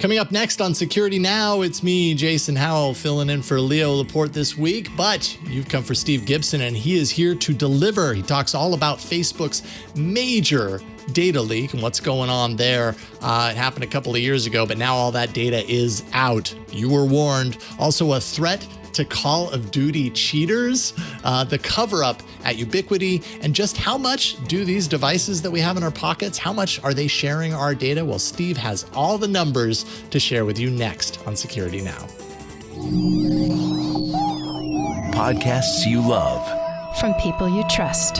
Coming up next on Security Now, it's me, Jason Howell, filling in for Leo Laporte this week, but you've come for Steve Gibson, and he is here to deliver. He talks all about Facebook's major data leak and what's going on there. It happened a couple of years ago, but now all that data is out. You were warned. Also, a threat to Call of Duty cheaters, the cover-up at Ubiquiti, and just how much do these devices that we have in our pockets, how much are they sharing our data? Well, Steve has all the numbers to share with you next on Security Now. Podcasts you love. From people you trust.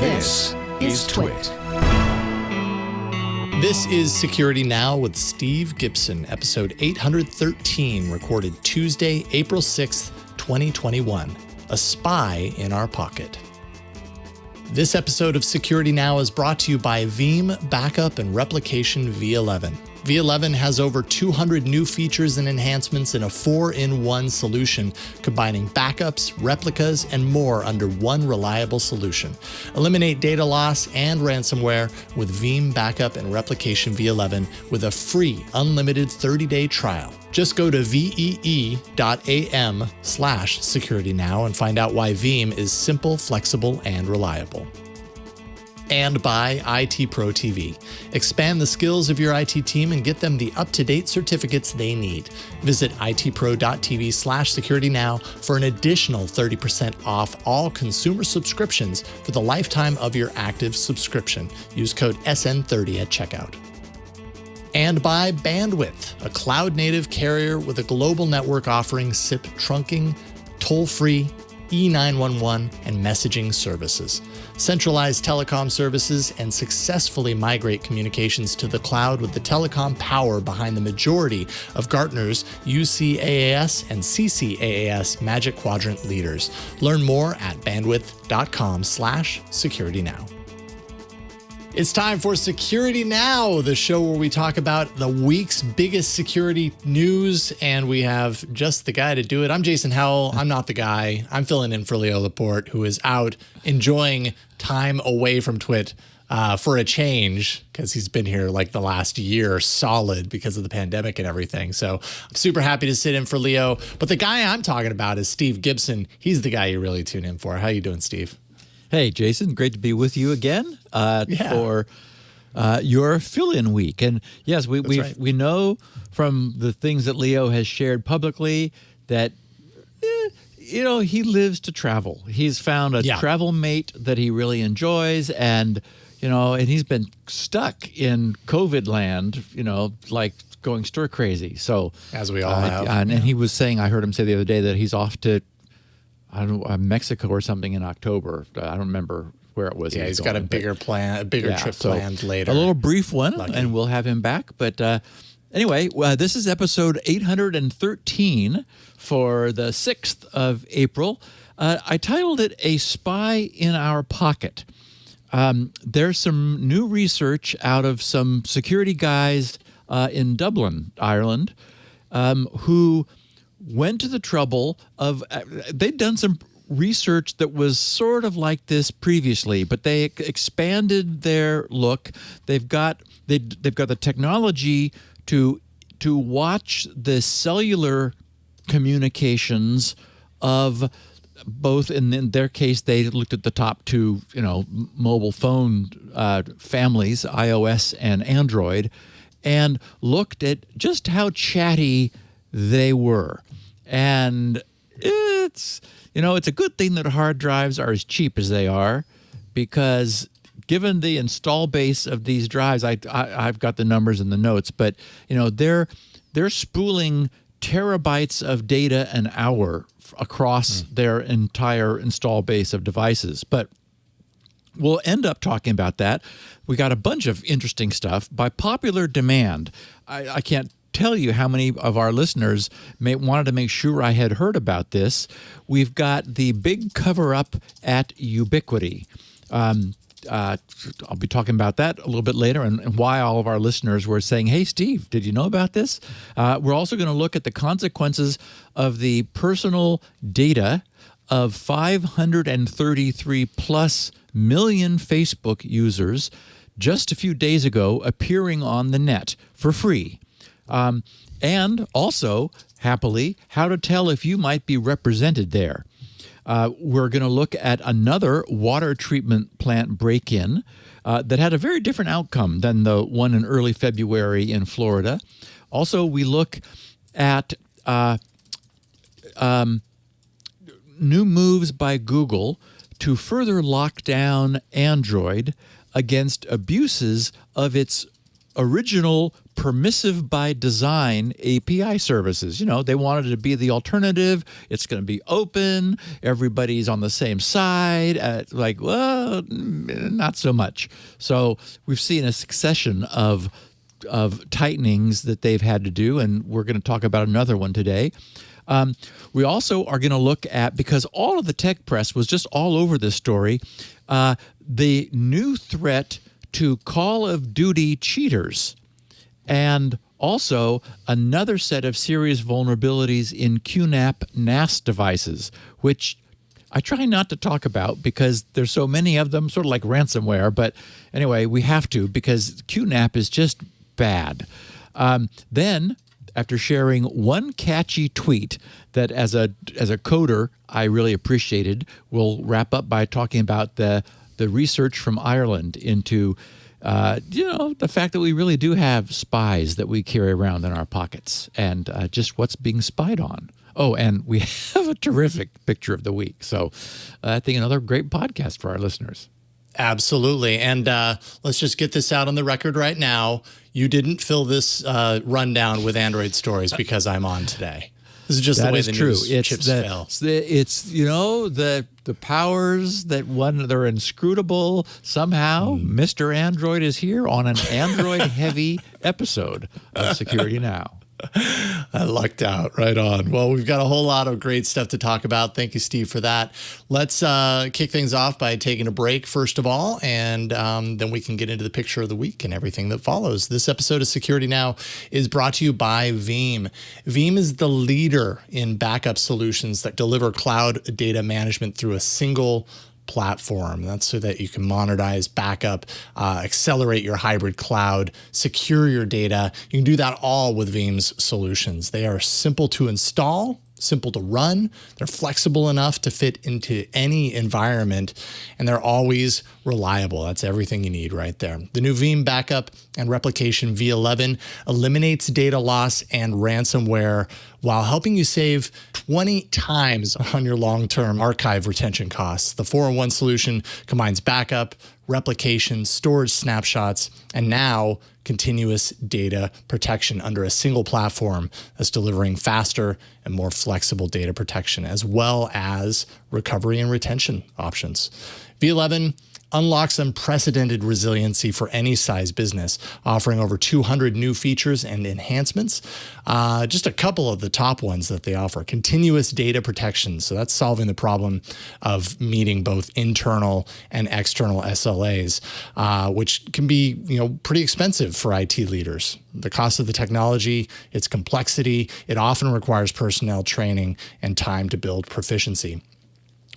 This is TWiT. This is Security Now with Steve Gibson, episode 813, recorded Tuesday, April 6th, 2021. A spy in our pocket. This episode of Security Now is brought to you by Veeam Backup and Replication V11. V11 has over 200 new features and enhancements in a 4-in-1 solution, combining backups, replicas, and more under one reliable solution. Eliminate data loss and ransomware with Veeam Backup and Replication V11 with a free, unlimited 30-day trial. Just go to vee.am/securitynow and find out why Veeam is simple, flexible, and reliable. And by IT Pro TV. Expand the skills of your IT team and get them the up-to-date certificates they need. Visit itpro.tv/securitynow for an additional 30% off all consumer subscriptions for the lifetime of your active subscription. Use code SN30 at checkout. And by Bandwidth, a cloud-native carrier with a global network offering SIP trunking, toll-free, E911, and messaging services. Centralize telecom services and successfully migrate communications to the cloud with the telecom power behind the majority of Gartner's UCaaS and CCaaS Magic Quadrant leaders. Learn more at bandwidth.com/securitynow. It's time for Security Now, the show where we talk about the week's biggest security news, and we have just the guy to do it. I'm Jason Howell. I'm not the guy. I'm filling in for Leo Laporte, who is out enjoying time away from TWiT for a change, because he's been here like the last year solid because of the pandemic and everything. So I'm super happy to sit in for Leo. But the guy I'm talking about is Steve Gibson. He's the guy you really tune in for. How you doing, Steve? Hey, Jason, great to be with you again for your fill-in week. And yes, we know from the things that Leo has shared publicly that, he lives to travel. He's found a travel mate that he really enjoys, and, and he's been stuck in COVID land, like going stir crazy. So as we all have. And he was saying, I heard him say the other day that he's off to Mexico or something in October. I don't remember where it was. Yeah, he's got a bigger trip planned later. A little brief one, Lucky. And we'll have him back. But anyway, this is episode 813 for the 6th of April. I titled it A Spy in Our Pocket. There's some new research out of some security guys in Dublin, Ireland, who went to the trouble of, they'd done some research that was sort of like this previously, but they expanded their look. They've got the technology to watch the cellular communications of both, in their case, they looked at the top two, mobile phone families, iOS and Android, and looked at just how chatty they were. And it's a good thing that hard drives are as cheap as they are, because given the install base of these drives, I've got the numbers in the notes, but they're spooling terabytes of data an hour across their entire install base of devices. But we'll end up talking about that. We got a bunch of interesting stuff by popular demand. I can't tell you how many of our listeners wanted to make sure I had heard about this. We've got the big cover-up at Ubiquiti. I'll be talking about that a little bit later, and why all of our listeners were saying, hey, Steve, did you know about this? We're also going to look at the consequences of the personal data of 533 plus million Facebook users just a few days ago appearing on the net for free. And also, happily, how to tell if you might be represented there. We're going to look at another water treatment plant break-in that had a very different outcome than the one in early February in Florida. Also, we look at new moves by Google to further lock down Android against abuses of its original permissive by design API services. You know, they wanted it to be the alternative. It's going to be open. Everybody's on the same side. Well, not so much. So we've seen a succession of tightenings that they've had to do, and we're going to talk about another one today. We also are going to look at, because all of the tech press was just all over this story, the new threat to Call of Duty cheaters, and also another set of serious vulnerabilities in QNAP NAS devices, which I try not to talk about because there's so many of them, sort of like ransomware. But anyway, we have to, because QNAP is just bad. Then, after sharing one catchy tweet that as a coder I really appreciated, we'll wrap up by talking about the research from Ireland into the fact that we really do have spies that we carry around in our pockets, and just what's being spied on. Oh, and we have a terrific picture of the week. So I think another great podcast for our listeners. Absolutely. And let's just get this out on the record right now. You didn't fill this rundown with Android stories because I'm on today. This is just the way the news chips fell. It's the powers that they're inscrutable. Somehow, Mr. Android is here on an Android-heavy episode of Security Now. I lucked out. Right on. Well, we've got a whole lot of great stuff to talk about. Thank you, Steve, for that. Let's kick things off by taking a break, first of all, and then we can get into the picture of the week and everything that follows. This episode of Security Now is brought to you by Veeam. Veeam is the leader in backup solutions that deliver cloud data management through a single platform. That's so that you can monetize, backup, accelerate your hybrid cloud, secure your data. You can do that all with Veeam's solutions. They are simple to install, simple to run. They're flexible enough to fit into any environment, and they're always reliable. That's everything you need right there. The new Veeam backup and replication V11 eliminates data loss and ransomware while helping you save 20 times on your long-term archive retention costs. The 4-in-1 solution combines backup, replication, storage snapshots, and now continuous data protection under a single platform that's delivering faster and more flexible data protection, as well as recovery and retention options. V11 unlocks unprecedented resiliency for any size business, offering over 200 new features and enhancements. Just a couple of the top ones that they offer. Continuous data protection. So that's solving the problem of meeting both internal and external SLAs, which can be, pretty expensive for IT leaders. The cost of the technology, its complexity, it often requires personnel training and time to build proficiency.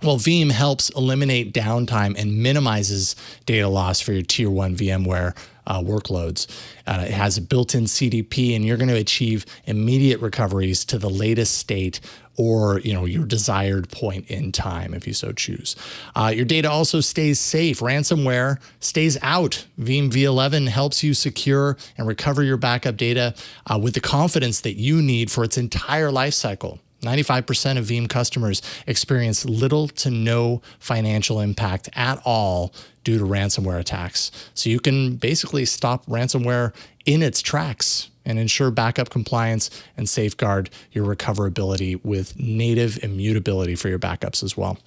Well, Veeam helps eliminate downtime and minimizes data loss for your tier 1 VMware workloads. It has a built-in CDP, and you're going to achieve immediate recoveries to the latest state or your desired point in time if you so choose. Your data also stays safe. Ransomware stays out. Veeam V11 helps you secure and recover your backup data with the confidence that you need for its entire life cycle. 95% of Veeam customers experience little to no financial impact at all due to ransomware attacks. So you can basically stop ransomware in its tracks and ensure backup compliance and safeguard your recoverability with native immutability for your backups as well.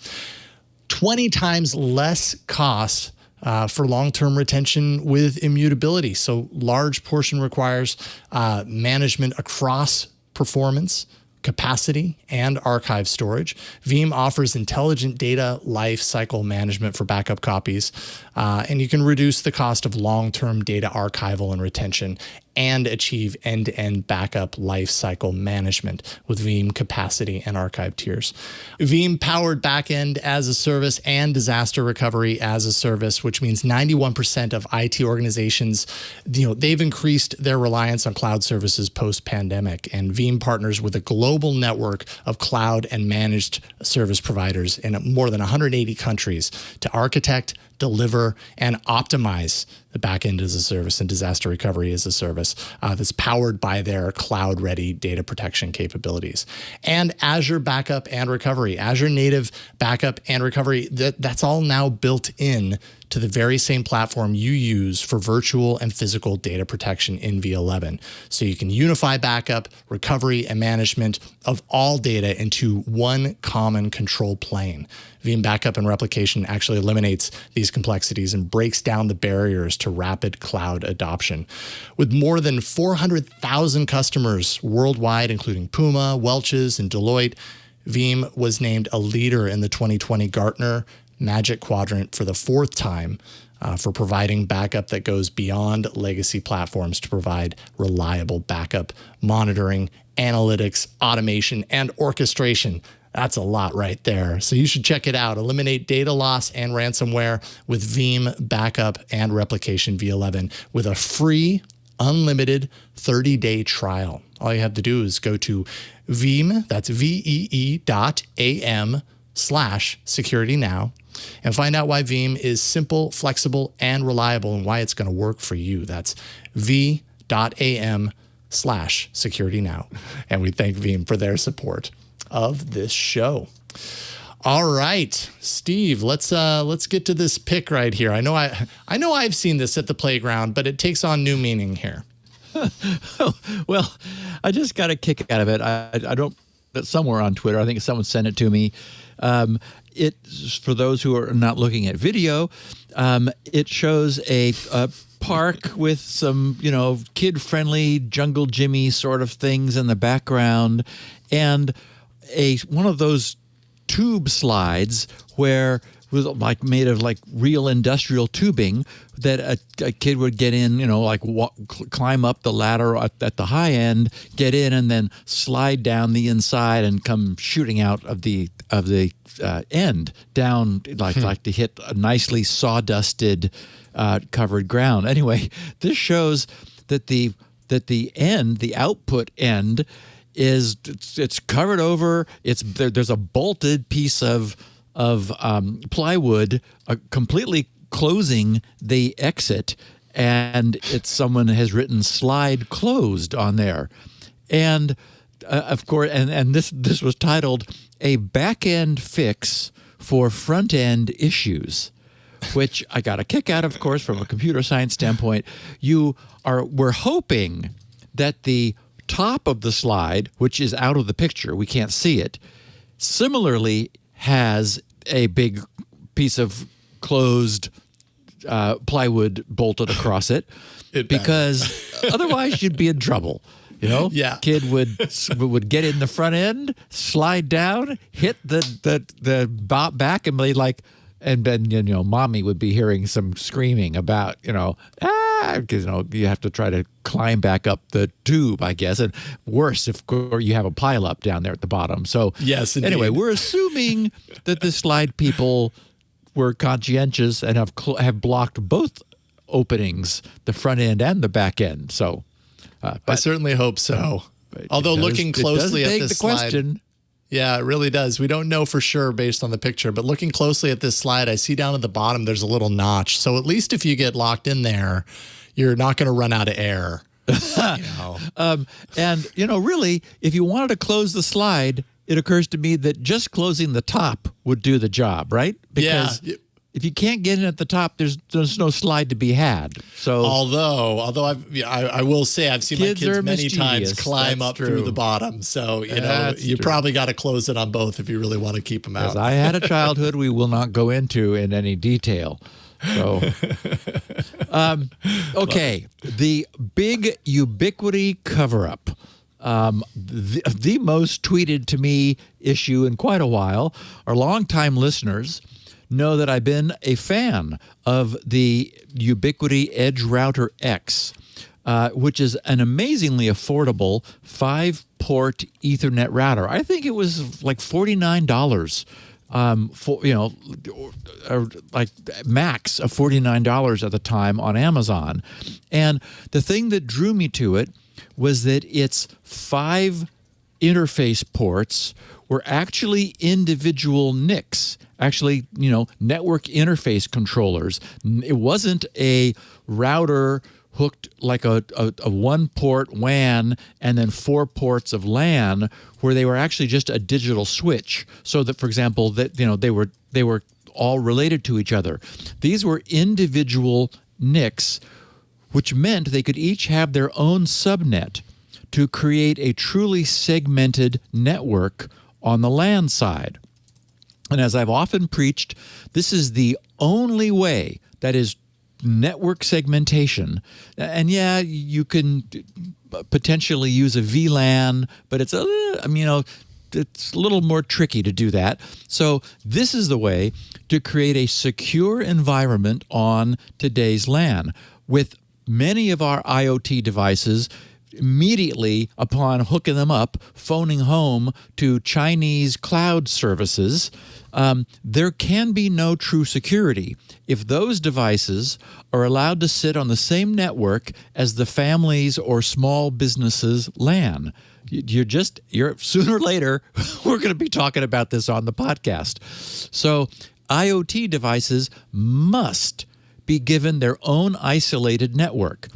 20 times less cost for long-term retention with immutability. So large portion requires management across performance, capacity, and archive storage. Veeam offers intelligent data life cycle management for backup copies, and you can reduce the cost of long-term data archival and retention and achieve end-to-end backup lifecycle management with Veeam capacity and archive tiers. Veeam powered backend as a service and disaster recovery as a service, which means 91% of IT organizations, they've increased their reliance on cloud services post-pandemic, and Veeam partners with a global network of cloud and managed service providers in more than 180 countries to architect, deliver, and optimize the backend as a service and disaster recovery as a service that's powered by their cloud-ready data protection capabilities. And Azure Backup and Recovery, Azure native backup and recovery, that's all now built in to the very same platform you use for virtual and physical data protection in V11. So you can unify backup, recovery, and management of all data into one common control plane. Veeam Backup and Replication actually eliminates these complexities and breaks down the barriers to rapid cloud adoption. With more than 400,000 customers worldwide, including Puma, Welch's, and Deloitte, Veeam was named a leader in the 2020 Gartner Magic Quadrant for the fourth time for providing backup that goes beyond legacy platforms to provide reliable backup, monitoring, analytics, automation, and orchestration. That's a lot right there. So you should check it out. Eliminate data loss and ransomware with Veeam Backup and Replication V11 with a free, unlimited 30-day trial. All you have to do is go to Veeam, that's VEE.am/security now, and find out why Veeam is simple, flexible, and reliable and why it's going to work for you. That's V.am/security now. And we thank Veeam for their support of this show. All right, Steve, let's get to this pick right here. I know I've seen this at the playground, but it takes on new meaning here. Well, I just got a kick out of it. I don't, somewhere on Twitter, I think someone sent it to me. It, for those who are not looking at video, it shows a park with some, kid-friendly Jungle Jimmy sort of things in the background, and one of those tube slides where was like made of like real industrial tubing that a kid would get in, climb up the ladder at the high end, get in, and then slide down the inside and come shooting out of the end down, like to hit a nicely sawdusted, covered ground. Anyway, this shows that the output end it's covered over. There's a bolted piece of plywood completely closing the exit, and someone has written "slide closed" on there, and of course, and this was titled "A Back-End Fix for Front-End Issues," which I got a kick out of course, from a computer science standpoint. We're hoping that the top of the slide, which is out of the picture, we can't see it, similarly has a big piece of closed plywood bolted across it, because otherwise you'd be in trouble. Yeah. Kid would get in the front end, slide down, hit the back, and be like, and then mommy would be hearing some screaming about because you have to try to climb back up the tube, I guess, and worse if you have a pile up down there at the bottom. So yes, indeed. Anyway, we're assuming that the slide people were conscientious and have blocked both openings, the front end and the back end. So I certainly hope so. Although looking closely at this slide, yeah, it really does. We don't know for sure based on the picture, but looking closely at this slide, I see down at the bottom there's a little notch. So at least if you get locked in there, you're not going to run out of air. And really, if you wanted to close the slide, it occurs to me that just closing the top would do the job, right? Because if you can't get in at the top, there's no slide to be had. So although I will say I've seen my kids many times climb up through the bottom. So you probably got to close it on both if you really want to keep them out. I had a childhood we will not go into in any detail. So okay, the big Ubiquiti Coverup. The most tweeted to me issue in quite a while. Our longtime listeners know that I've been a fan of the Ubiquiti Edge Router X. which is an amazingly affordable 5-port Ethernet router. I think it was like $49 for, or like max of $49 at the time on Amazon. And the thing that drew me to it was that its 5 interface ports were actually individual NICs, actually, network interface controllers. It wasn't a router hooked like a 1-port WAN and then 4 ports of LAN, where they were actually just a digital switch. So that, for example, that they were all related to each other. These were individual NICs, which meant they could each have their own subnet to create a truly segmented network on the LAN side. And as I've often preached, this is the only way, that is network segmentation. And yeah, you can potentially use a VLAN, but it's it's a little more tricky to do that. So this is the way to create a secure environment on today's LAN. With many of our IoT devices, immediately upon hooking them up, phoning home to Chinese cloud services, there can be no true security if those devices are allowed to sit on the same network as the families or small businesses' LAN. You're sooner or later, we're going to be talking about this on the podcast. So IoT devices must be given their own isolated network.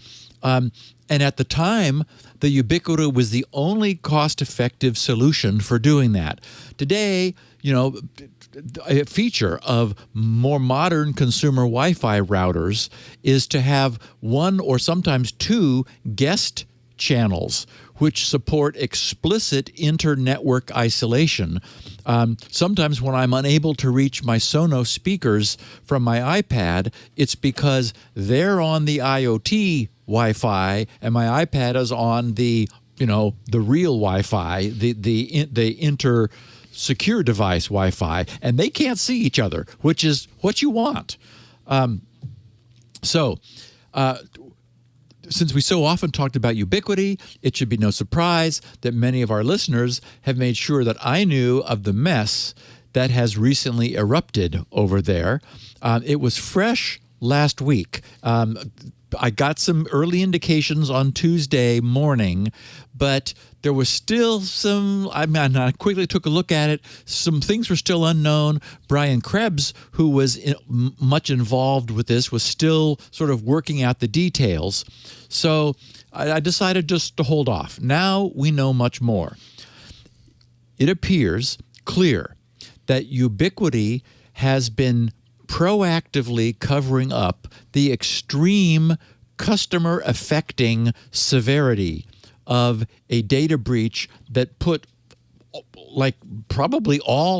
And at the time, the Ubiquiti was the only cost-effective solution for doing that. Today, a feature of more modern consumer Wi-Fi routers is to have 1 or sometimes 2 guest channels which support explicit inter-network isolation. Sometimes when I'm unable to reach my Sonos speakers from my iPad, it's because they're on the IoT Wi-Fi and my iPad is on the real Wi-Fi, the inter-secure device Wi-Fi, and they can't see each other, which is what you want. Since we so often talked about Ubiquiti, it should be no surprise that many of our listeners have made sure that I knew of the mess that has recently erupted over there. It was fresh last week. I got some early indications on Tuesday morning, but there was still some, I quickly took a look at it. Some things were still unknown. Brian Krebs, who was much involved with this, was still sort of working out the details. So I decided just to hold off. Now we know much more. It appears clear that Ubiquiti has been proactively covering up the extreme customer-affecting severity of a data breach that put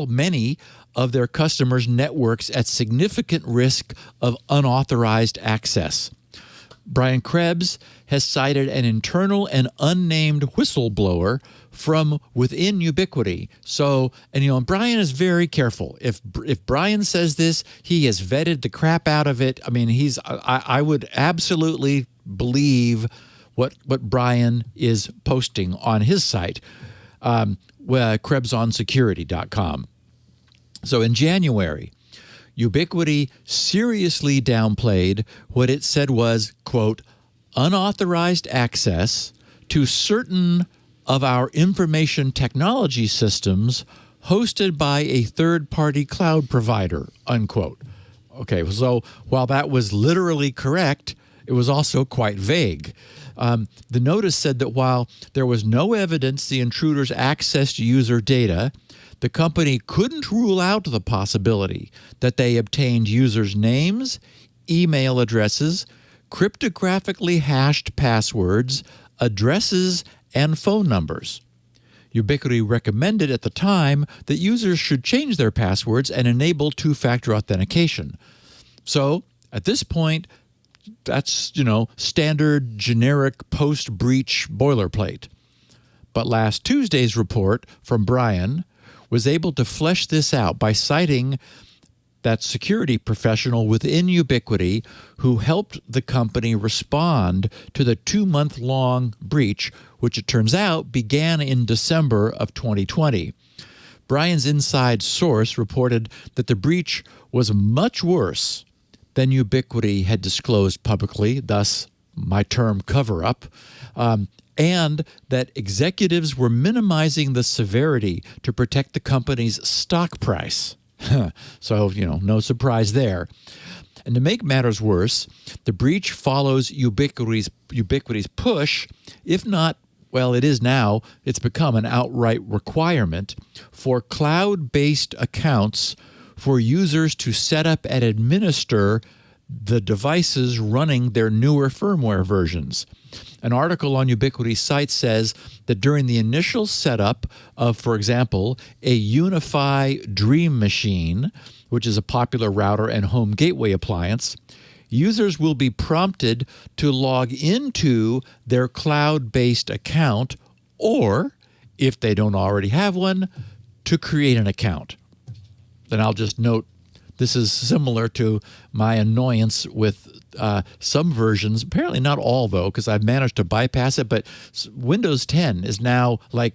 many of their customers' networks at significant risk of unauthorized access. Brian Krebs has cited an internal and unnamed whistleblower from within Ubiquiti. So, and Brian is very careful. If Brian says this, he has vetted the crap out of it. I mean, I would absolutely believe what Brian is posting on his site, KrebsOnSecurity.com. So in January, Ubiquiti seriously downplayed what it said was, quote, unauthorized access to certain of our information technology systems hosted by a third-party cloud provider, unquote. Okay, so while that was literally correct, it was also quite vague. The notice said that while there was no evidence the intruders accessed user data, the company couldn't rule out the possibility that they obtained users' names, email addresses, cryptographically hashed passwords, addresses, and phone numbers. Ubiquiti recommended at the time that users should change their passwords and enable two-factor authentication. So, at this point, that's, standard generic post-breach boilerplate. But last Tuesday's report from Brian was able to flesh this out by citing that security professional within Ubiquiti who helped the company respond to the 2-month-long breach, which it turns out began in December of 2020. Brian's inside source reported that the breach was much worse than Ubiquiti had disclosed publicly, thus my term cover-up, and that executives were minimizing the severity to protect the company's stock price. So, no surprise there. And to make matters worse, the breach follows Ubiquiti's push, if not, well, it is now, it's become an outright requirement for cloud-based accounts for users to set up and administer the devices running their newer firmware versions. An article on Ubiquiti's site says that during the initial setup of, for example, a UniFi Dream Machine, which is a popular router and home gateway appliance, users will be prompted to log into their cloud-based account or, if they don't already have one, to create an account. Then I'll just note this is similar to my annoyance with some versions, apparently not all, though, because I've managed to bypass it, but Windows 10 is now like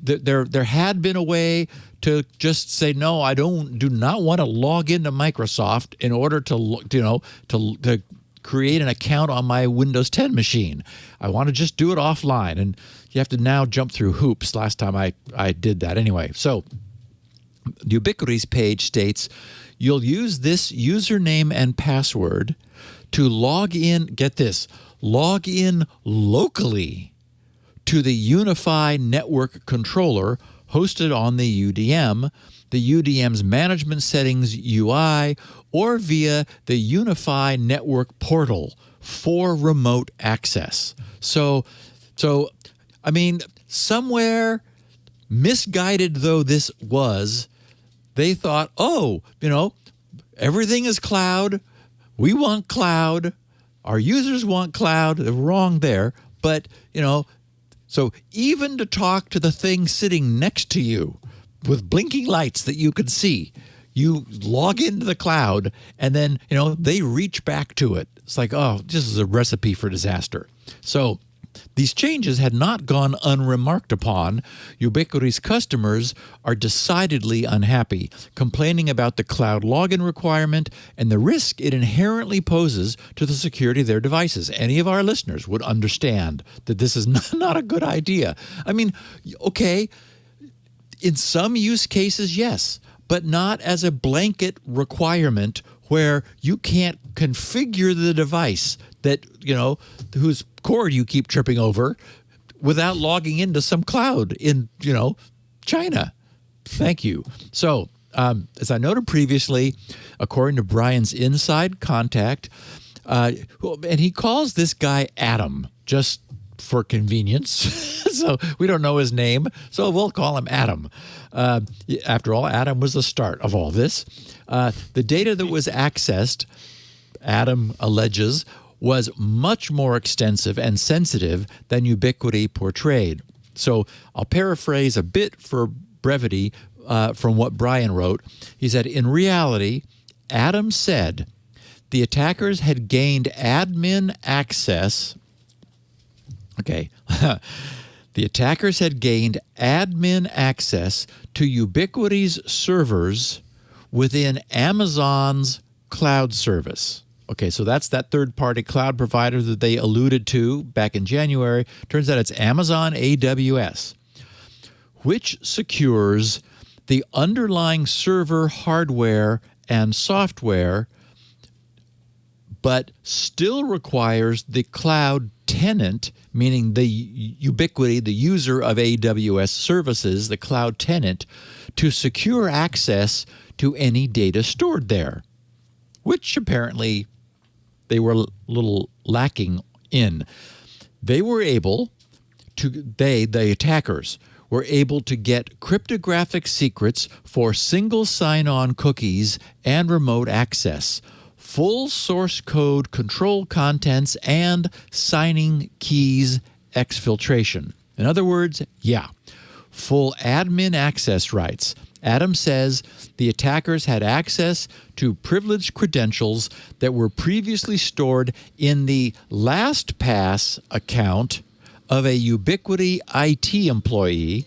there had been a way to just say, no, I do not want to log into Microsoft in order to create an account on my Windows 10 machine. I want to just do it offline, and you have to now jump through hoops. Last time I did that anyway. So Ubiquiti's page states, you'll use this username and password to log in, get this, log in locally to the UniFi network controller hosted on the UDM, the UDM's management settings UI, or via the UniFi network portal for remote access. So I mean, somewhere, misguided though this was, they thought, everything is cloud. We want cloud. Our users want cloud. They're wrong there. But, so even to talk to the thing sitting next to you with blinking lights that you can see, you log into the cloud and then, they reach back to it. It's like, this is a recipe for disaster. So these changes had not gone unremarked upon. Ubiquiti's customers are decidedly unhappy, complaining about the cloud login requirement and the risk it inherently poses to the security of their devices. Any of our listeners would understand that this is not a good idea. I mean, okay, in some use cases, yes, but not as a blanket requirement where you can't configure the device that, whose cord you keep tripping over without logging into some cloud in, China. Thank you. So, as I noted previously, according to Brian's inside contact, and he calls this guy Adam just for convenience. So we don't know his name, so we'll call him Adam. After all, Adam was the start of all this. The data that was accessed, Adam alleges, was much more extensive and sensitive than Ubiquiti portrayed. So I'll paraphrase a bit for brevity from what Brian wrote. He said, in reality, Adam said the attackers had gained admin access. Okay. The attackers had gained admin access to Ubiquiti's servers within Amazon's cloud service. Okay, so that's that third-party cloud provider that they alluded to back in January. Turns out it's Amazon AWS, which secures the underlying server hardware and software, but still requires the cloud tenant, meaning the Ubiquiti, the user of AWS services, the cloud tenant, to secure access to any data stored there, which apparently they were a little lacking in. They were able to, the attackers, were able to get cryptographic secrets for single sign-on cookies and remote access, full source code control contents, and signing keys exfiltration. In other words, full admin access rights. Adam says the attackers had access to privileged credentials that were previously stored in the LastPass account of a Ubiquiti IT employee.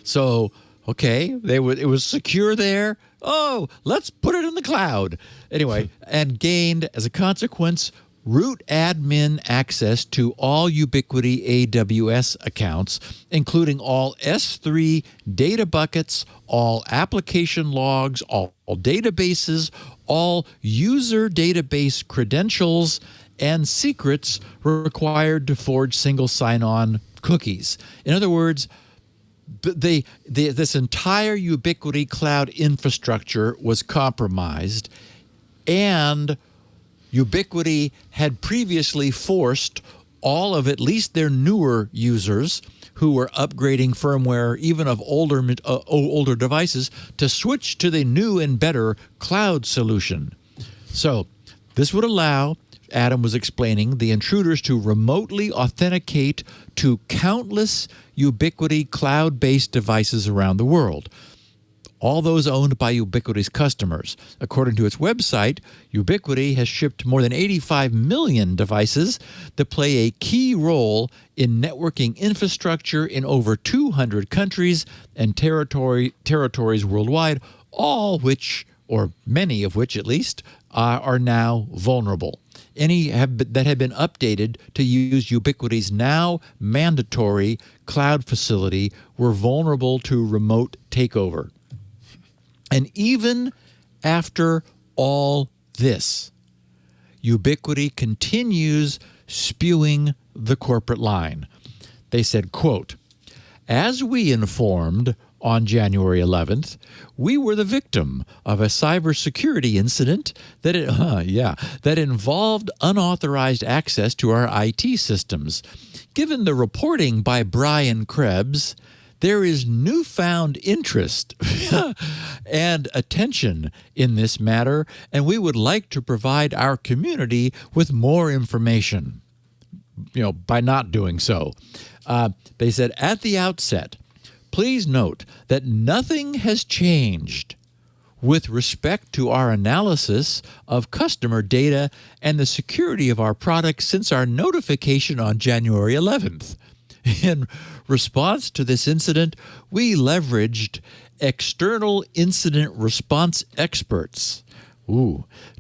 So, okay, it was secure there. Oh, let's put it in the cloud. Anyway, and gained, as a consequence, root admin access to all Ubiquiti AWS accounts, including all S3 data buckets, all application logs, all databases, all user database credentials, and secrets required to forge single sign-on cookies. In other words, this entire Ubiquiti cloud infrastructure was compromised, and Ubiquiti had previously forced all of at least their newer users who were upgrading firmware, even of older devices, to switch to the new and better cloud solution. So this would allow, Adam was explaining, the intruders to remotely authenticate to countless Ubiquiti cloud-based devices around the world, all those owned by Ubiquiti's customers. According to its website, Ubiquiti has shipped more than 85 million devices that play a key role in networking infrastructure in over 200 countries and territories worldwide, all which, or many of which at least, are now vulnerable. Any that have been updated to use Ubiquiti's now mandatory cloud facility were vulnerable to remote takeover. And even after all this, Ubiquiti continues spewing the corporate line. They said, quote, "As we informed on January 11th, we were the victim of a cybersecurity incident that involved unauthorized access to our IT systems. Given the reporting by Brian Krebs, there is newfound interest and attention in this matter, and we would like to provide our community with more information." By not doing so. They said, at the outset, please note that nothing has changed with respect to our analysis of customer data and the security of our products since our notification on January 11th. In response to this incident, we leveraged external incident response experts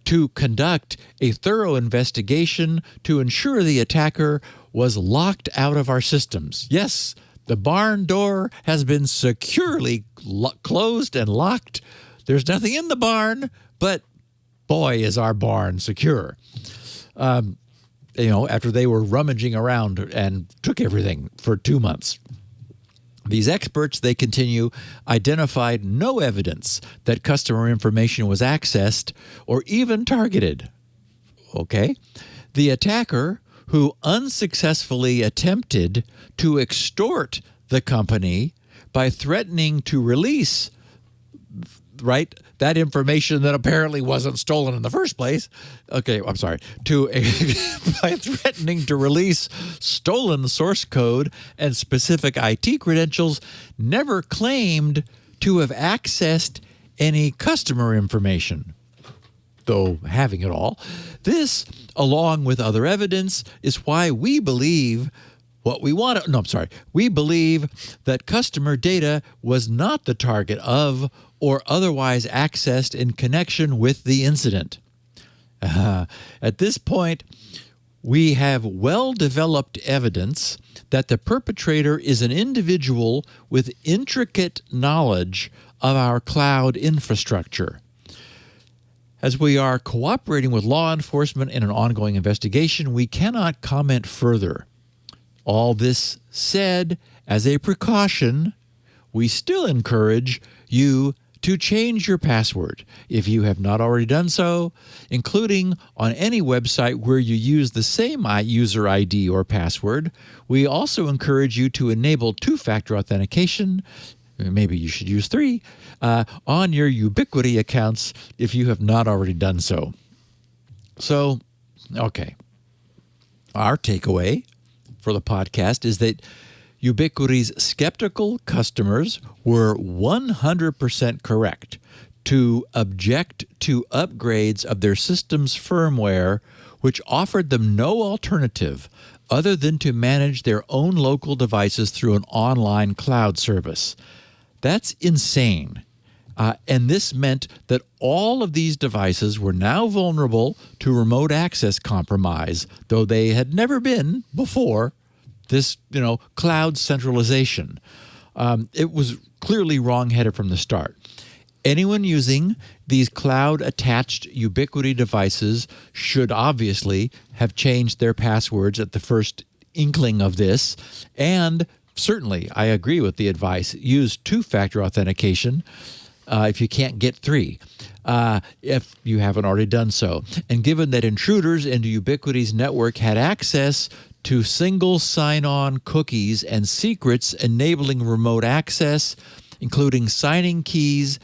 to conduct a thorough investigation to ensure the attacker was locked out of our systems. Yes, the barn door has been securely closed and locked. There's nothing in the barn, but boy, is our barn secure. After they were rummaging around and took everything for 2 months. These experts, they continue, identified no evidence that customer information was accessed or even targeted. Okay? The attacker, who unsuccessfully attempted to extort the company by threatening to release, that information that apparently wasn't stolen in the first place. Okay, I'm sorry. By threatening to release stolen source code and specific IT credentials, never claimed to have accessed any customer information, though having it all. This, along with other evidence, is why we believe we believe that customer data was not the target of or otherwise accessed in connection with the incident. At this point, we have well-developed evidence that the perpetrator is an individual with intricate knowledge of our cloud infrastructure. As we are cooperating with law enforcement in an ongoing investigation, we cannot comment further. All this said, as a precaution, we still encourage you to change your password if you have not already done so, including on any website where you use the same user ID or password. We also encourage you to enable two-factor authentication, maybe you should use 3, on your Ubiquiti accounts if you have not already done so. So, okay. Our takeaway for the podcast is that Ubiquity's skeptical customers were 100% correct to object to upgrades of their system's firmware, which offered them no alternative other than to manage their own local devices through an online cloud service. That's insane. And this meant that all of these devices were now vulnerable to remote access compromise, though they had never been before this, cloud centralization. It was clearly wrong-headed from the start. Anyone using these cloud-attached Ubiquiti devices should obviously have changed their passwords at the first inkling of this. And certainly, I agree with the advice, use two-factor authentication if you can't get three, if you haven't already done so. And given that intruders into Ubiquiti's network had access to single sign-on cookies and secrets enabling remote access, including signing keys,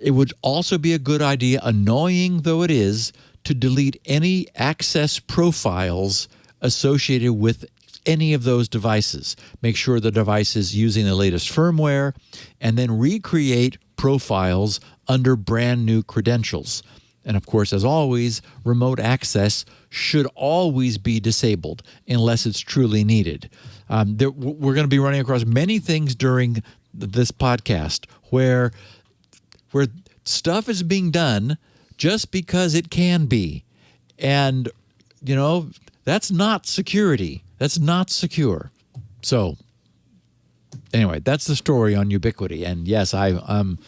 it would also be a good idea, annoying though it is, to delete any access profiles associated with any of those devices. Make sure the device is using the latest firmware, and then recreate profiles under brand new credentials. And of course, as always, remote access should always be disabled unless it's truly needed. We're going to be running across many things during this podcast where stuff is being done just because it can be. And, that's not security. That's not secure. So, anyway, that's the story on Ubiquiti. And yes, I'm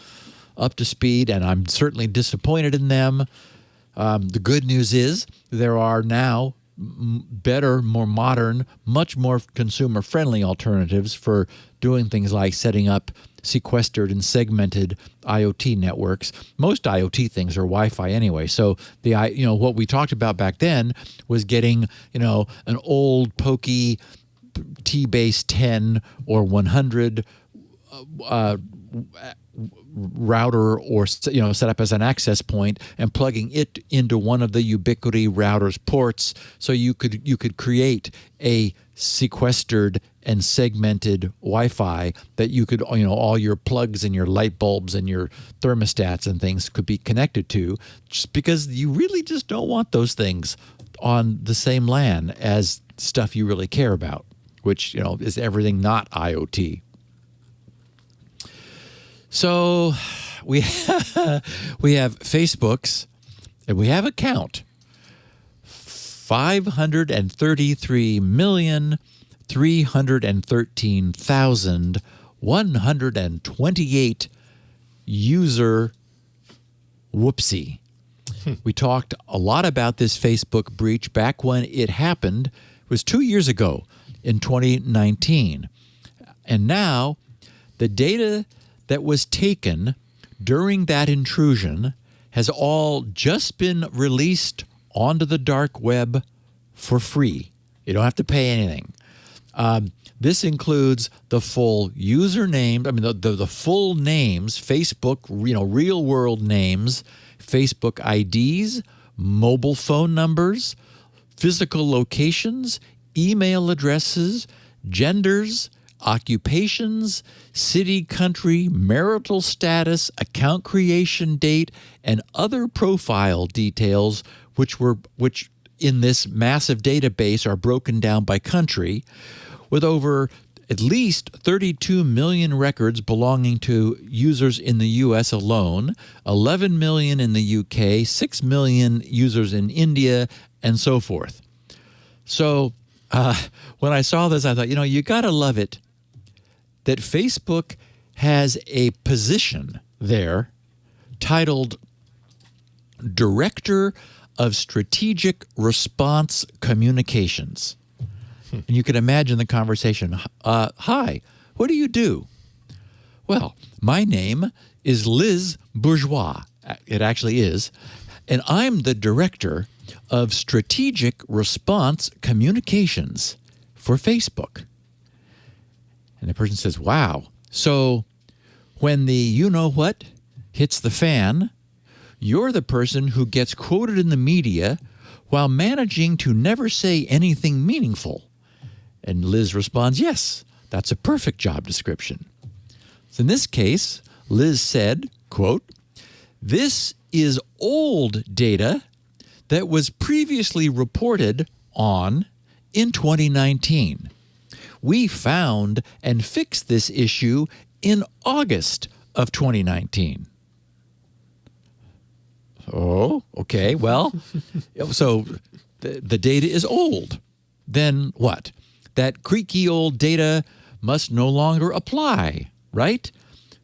up to speed, and I'm certainly disappointed in them. The good news is there are now better, more modern, much more consumer-friendly alternatives for doing things like setting up sequestered and segmented IoT networks. Most IoT things are Wi-Fi anyway. So what we talked about back then was getting, an old pokey T-base 10 or 100 router or set up as an access point and plugging it into one of the Ubiquiti router's ports, so you could create a sequestered and segmented Wi-Fi that you could, all your plugs and your light bulbs and your thermostats and things could be connected to, just because you really just don't want those things on the same LAN as stuff you really care about, which, is everything not IoT. So we have Facebook's, and we have a count. 533,313,128 user whoopsie. We talked a lot about this Facebook breach back when it happened. It was 2 years ago in 2019. And now the data that was taken during that intrusion has all just been released onto the dark web for free. You don't have to pay anything. This includes the full username, the full names, Facebook, real world names, Facebook IDs, mobile phone numbers, physical locations, email addresses, genders, occupations, city, country, marital status, account creation date, and other profile details which in this massive database are broken down by country, with over at least 32 million records belonging to users in the U.S. alone, 11 million in the UK, 6 million users in India, and so forth. So when I saw this, I thought, you got to love it that Facebook has a position there titled Director of Strategic Response Communications. And you can imagine the conversation. Hi, what do you do? Well, my name is Liz Bourgeois. It actually is. And I'm the Director of Strategic Response Communications for Facebook. And the person says, wow. So when the you-know-what hits the fan, you're the person who gets quoted in the media while managing to never say anything meaningful. And Liz responds, yes, That's a perfect job description. So in this case, Liz said, quote, "This is old data that was previously reported on in 2019. We found and fixed this issue in August of 2019. Oh, okay. Well, so the data is old. Then what? That creaky old data must no longer apply, right?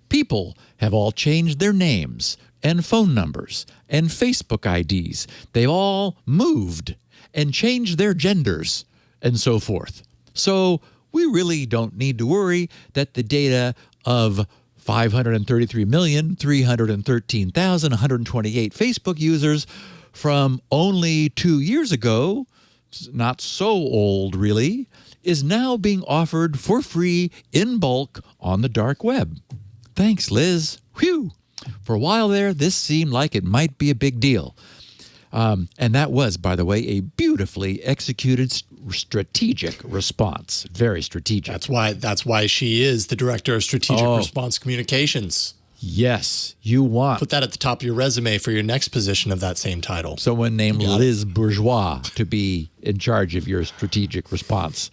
People have all changed their names and phone numbers and Facebook IDs. They've all moved and changed their genders and so forth. So we really don't need to worry that the data of 533,313,128 Facebook users from only 2 years ago, not so old really, is now being offered for free in bulk on the dark web. Thanks, Liz. Whew. For a while there, this seemed like it might be a big deal. And that was, by the way, a beautifully executed strategic response. Very strategic. That's why she is the director of strategic response communications. Yes, you want. Put that at the top of your resume for your next position of that same title. Someone named Liz Bourgeois to be in charge of your strategic response.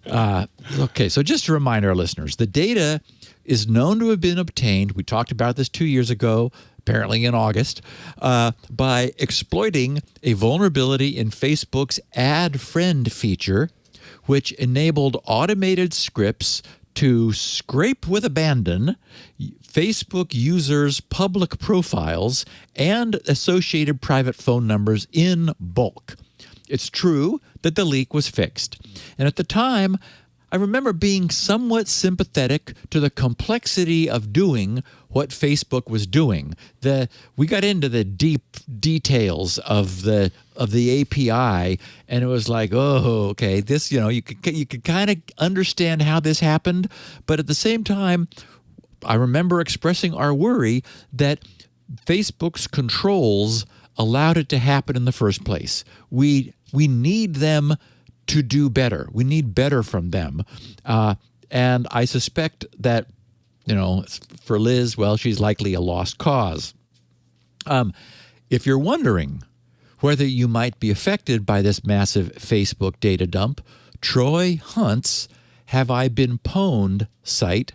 Okay, so just to remind our listeners, the data is known to have been obtained, we talked about this 2 years ago, apparently in August, by exploiting a vulnerability in Facebook's Add Friend feature, which enabled automated scripts to scrape with abandon Facebook users' public profiles and associated private phone numbers in bulk. It's true that the leak was fixed. And at the time, I remember being somewhat sympathetic to the complexity of doing what Facebook was doing. We got into the deep details of the API, and it was like, oh, okay, this, you could kind of understand how this happened, but at the same time, I remember expressing our worry that Facebook's controls allowed it to happen in the first place. We need them to do better. We need better from them. And I suspect that, for Liz, well, she's likely a lost cause. If you're wondering whether you might be affected by this massive Facebook data dump, Troy Hunt's Have I Been Pwned site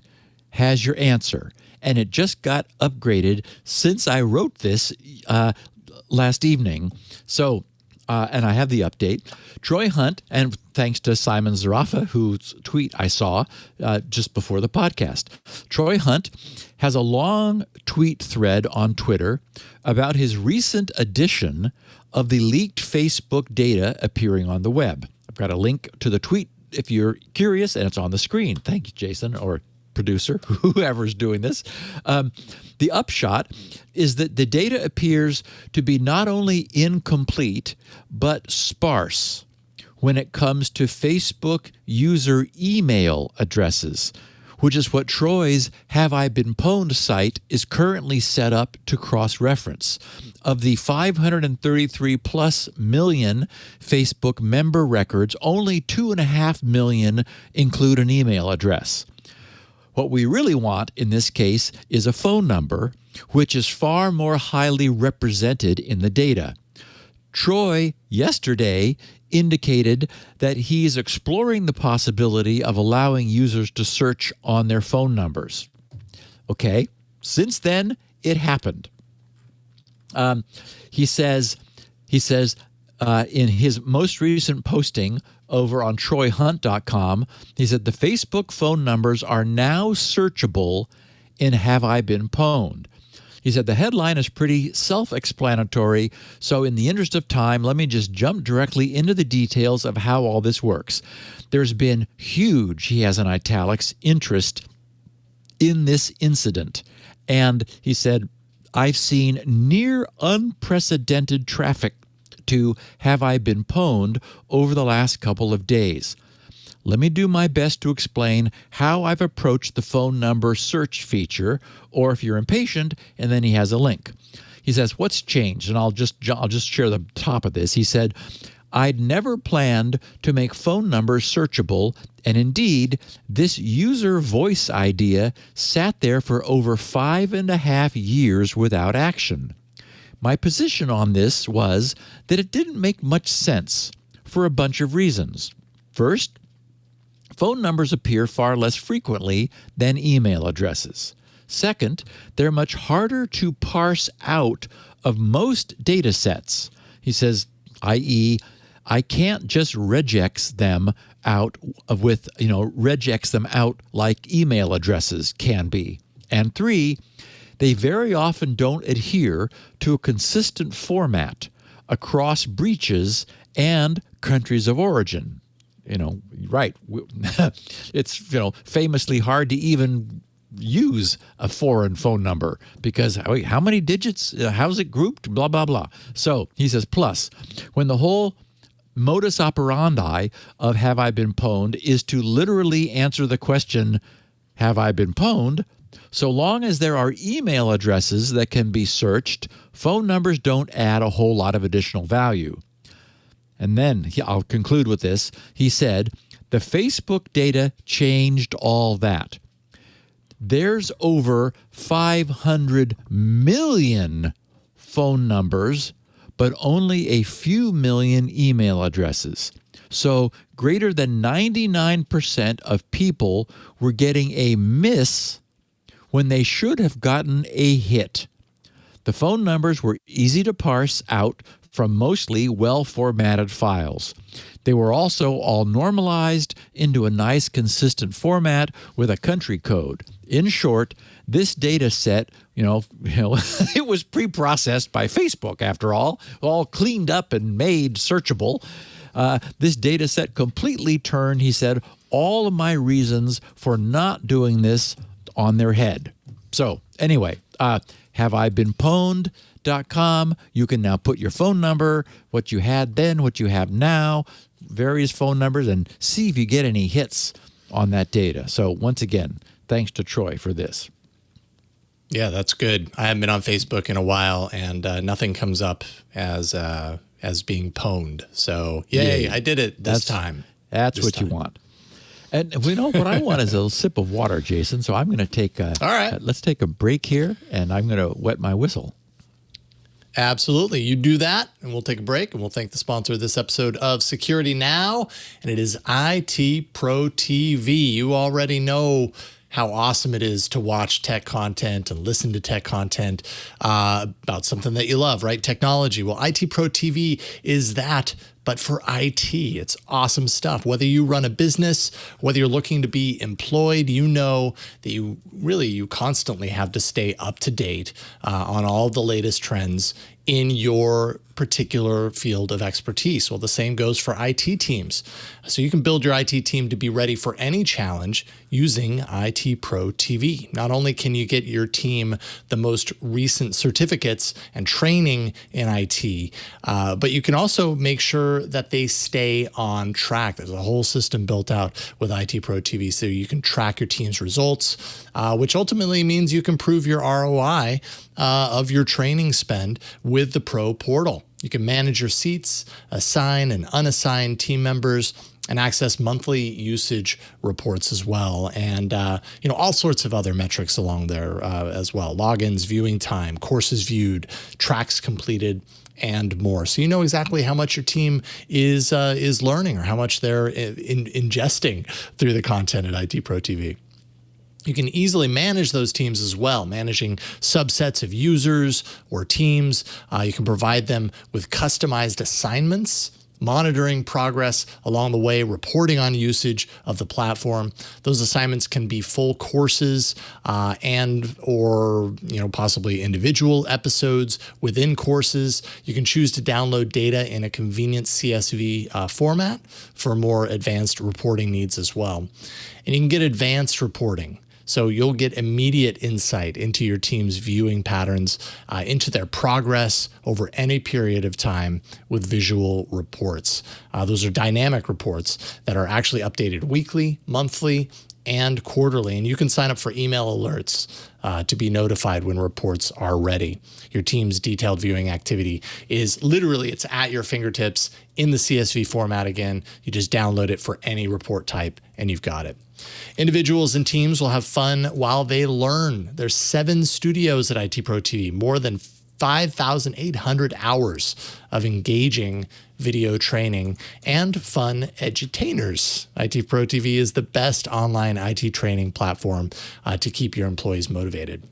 has your answer. And it just got upgraded since I wrote this last evening. So, and I have the update. Troy Hunt, and thanks to Simon Zarafa, whose tweet I saw just before the podcast, Troy Hunt has a long tweet thread on Twitter about his recent addition of the leaked Facebook data appearing on the web. I've got a link to the tweet if you're curious, and it's on the screen. Thank you, Jason, or producer, whoever's doing this. The upshot is that the data appears to be not only incomplete, but sparse when it comes to Facebook user email addresses, which is what Troy's Have I Been Pwned site is currently set up to cross-reference. Of the 533 plus million Facebook member records, only 2.5 million include an email address. What we really want in this case is a phone number, which is far more highly represented in the data. Troy yesterday indicated that he's exploring the possibility of allowing users to search on their phone numbers. Okay, since then, it happened. He says in his most recent posting over on TroyHunt.com, he said the Facebook phone numbers are now searchable in Have I Been Pwned. He said the headline is pretty self-explanatory, so in the interest of time, let me just jump directly into the details of how all this works. There's been huge, he has in italics, interest in this incident. And he said, I've seen near unprecedented traffic to Have I Been Pwned over the last couple of days. Let me do my best to explain how I've approached the phone number search feature, or if you're impatient, and then he has a link. He says, what's changed? And I'll just share the top of this. He said, I'd never planned to make phone numbers searchable, and indeed, this user voice idea sat there for over 5.5 years without action. My position on this was that it didn't make much sense for a bunch of reasons. First, phone numbers appear far less frequently than email addresses. Second, they're much harder to parse out of most data sets. He says, i.e., I can't just regex them out regex them out like email addresses can be. And three, they very often don't adhere to a consistent format across breaches and countries of origin. Right. It's, famously hard to even use a foreign phone number because how many digits? How's it grouped? Blah, blah, blah. So he says, plus, when the whole modus operandi of have I been pwned is to literally answer the question, have I been pwned? So long as there are email addresses that can be searched, phone numbers don't add a whole lot of additional value. And then I'll conclude with this. He said, the Facebook data changed all that. There's over 500 million phone numbers, but only a few million email addresses. So greater than 99% of people were getting a miss when they should have gotten a hit. The phone numbers were easy to parse out from mostly well-formatted files. They were also all normalized into a nice, consistent format with a country code. In short, this data set, it was pre-processed by Facebook, after all cleaned up and made searchable. This data set completely turned, he said, all of my reasons for not doing this on their head. So anyway, have I been pwned.com. You can now put your phone number, what you had then, what you have now, various phone numbers, and see if you get any hits on that data. So once again, thanks to Troy for this. Yeah, that's good. I haven't been on Facebook in a while, and nothing comes up as being pwned. So yay, I did it this time. That's what you want. And what I want is a sip of water, Jason. So I'm going to take all right. Let's take a break here, and I'm going to wet my whistle. Absolutely. You do that, and we'll take a break, and we'll thank the sponsor of this episode of Security Now, and it is IT Pro TV. You already know how awesome it is to watch tech content and listen to tech content about something that you love, right? Technology. Well, IT Pro TV is that, but for IT. It's awesome stuff. Whether you run a business, whether you're looking to be employed, you know that you constantly have to stay up to date on all the latest trends in your particular field of expertise. Well, the same goes for IT teams. So you can build your IT team to be ready for any challenge using IT Pro TV. Not only can you get your team the most recent certificates and training in IT, but you can also make sure that they stay on track. There's a whole system built out with IT Pro TV so you can track your team's results, which ultimately means you can prove your ROI of your training spend with the Pro portal. You can manage your seats, assign and unassign team members, and access monthly usage reports as well. And, all sorts of other metrics along there as well. Logins, viewing time, courses viewed, tracks completed, and more. So you know exactly how much your team is learning or how much they're ingesting through the content at IT Pro TV. You can easily manage those teams as well, managing subsets of users or teams. You can provide them with customized assignments, monitoring progress along the way, reporting on usage of the platform. Those assignments can be full courses or possibly individual episodes within courses. You can choose to download data in a convenient CSV format for more advanced reporting needs as well. And you can get advanced reporting. So you'll get immediate insight into your team's viewing patterns, into their progress over any period of time with visual reports. Those are dynamic reports that are actually updated weekly, monthly, and quarterly. And you can sign up for email alerts to be notified when reports are ready. Your team's detailed viewing activity is literally, it's at your fingertips in the CSV format again. You just download it for any report type and you've got it. Individuals and teams will have fun while they learn. There's 7 studios at IT Pro TV, more than 5,800 hours of engaging video training and fun edutainers. IT Pro TV is the best online IT training platform to keep your employees motivated.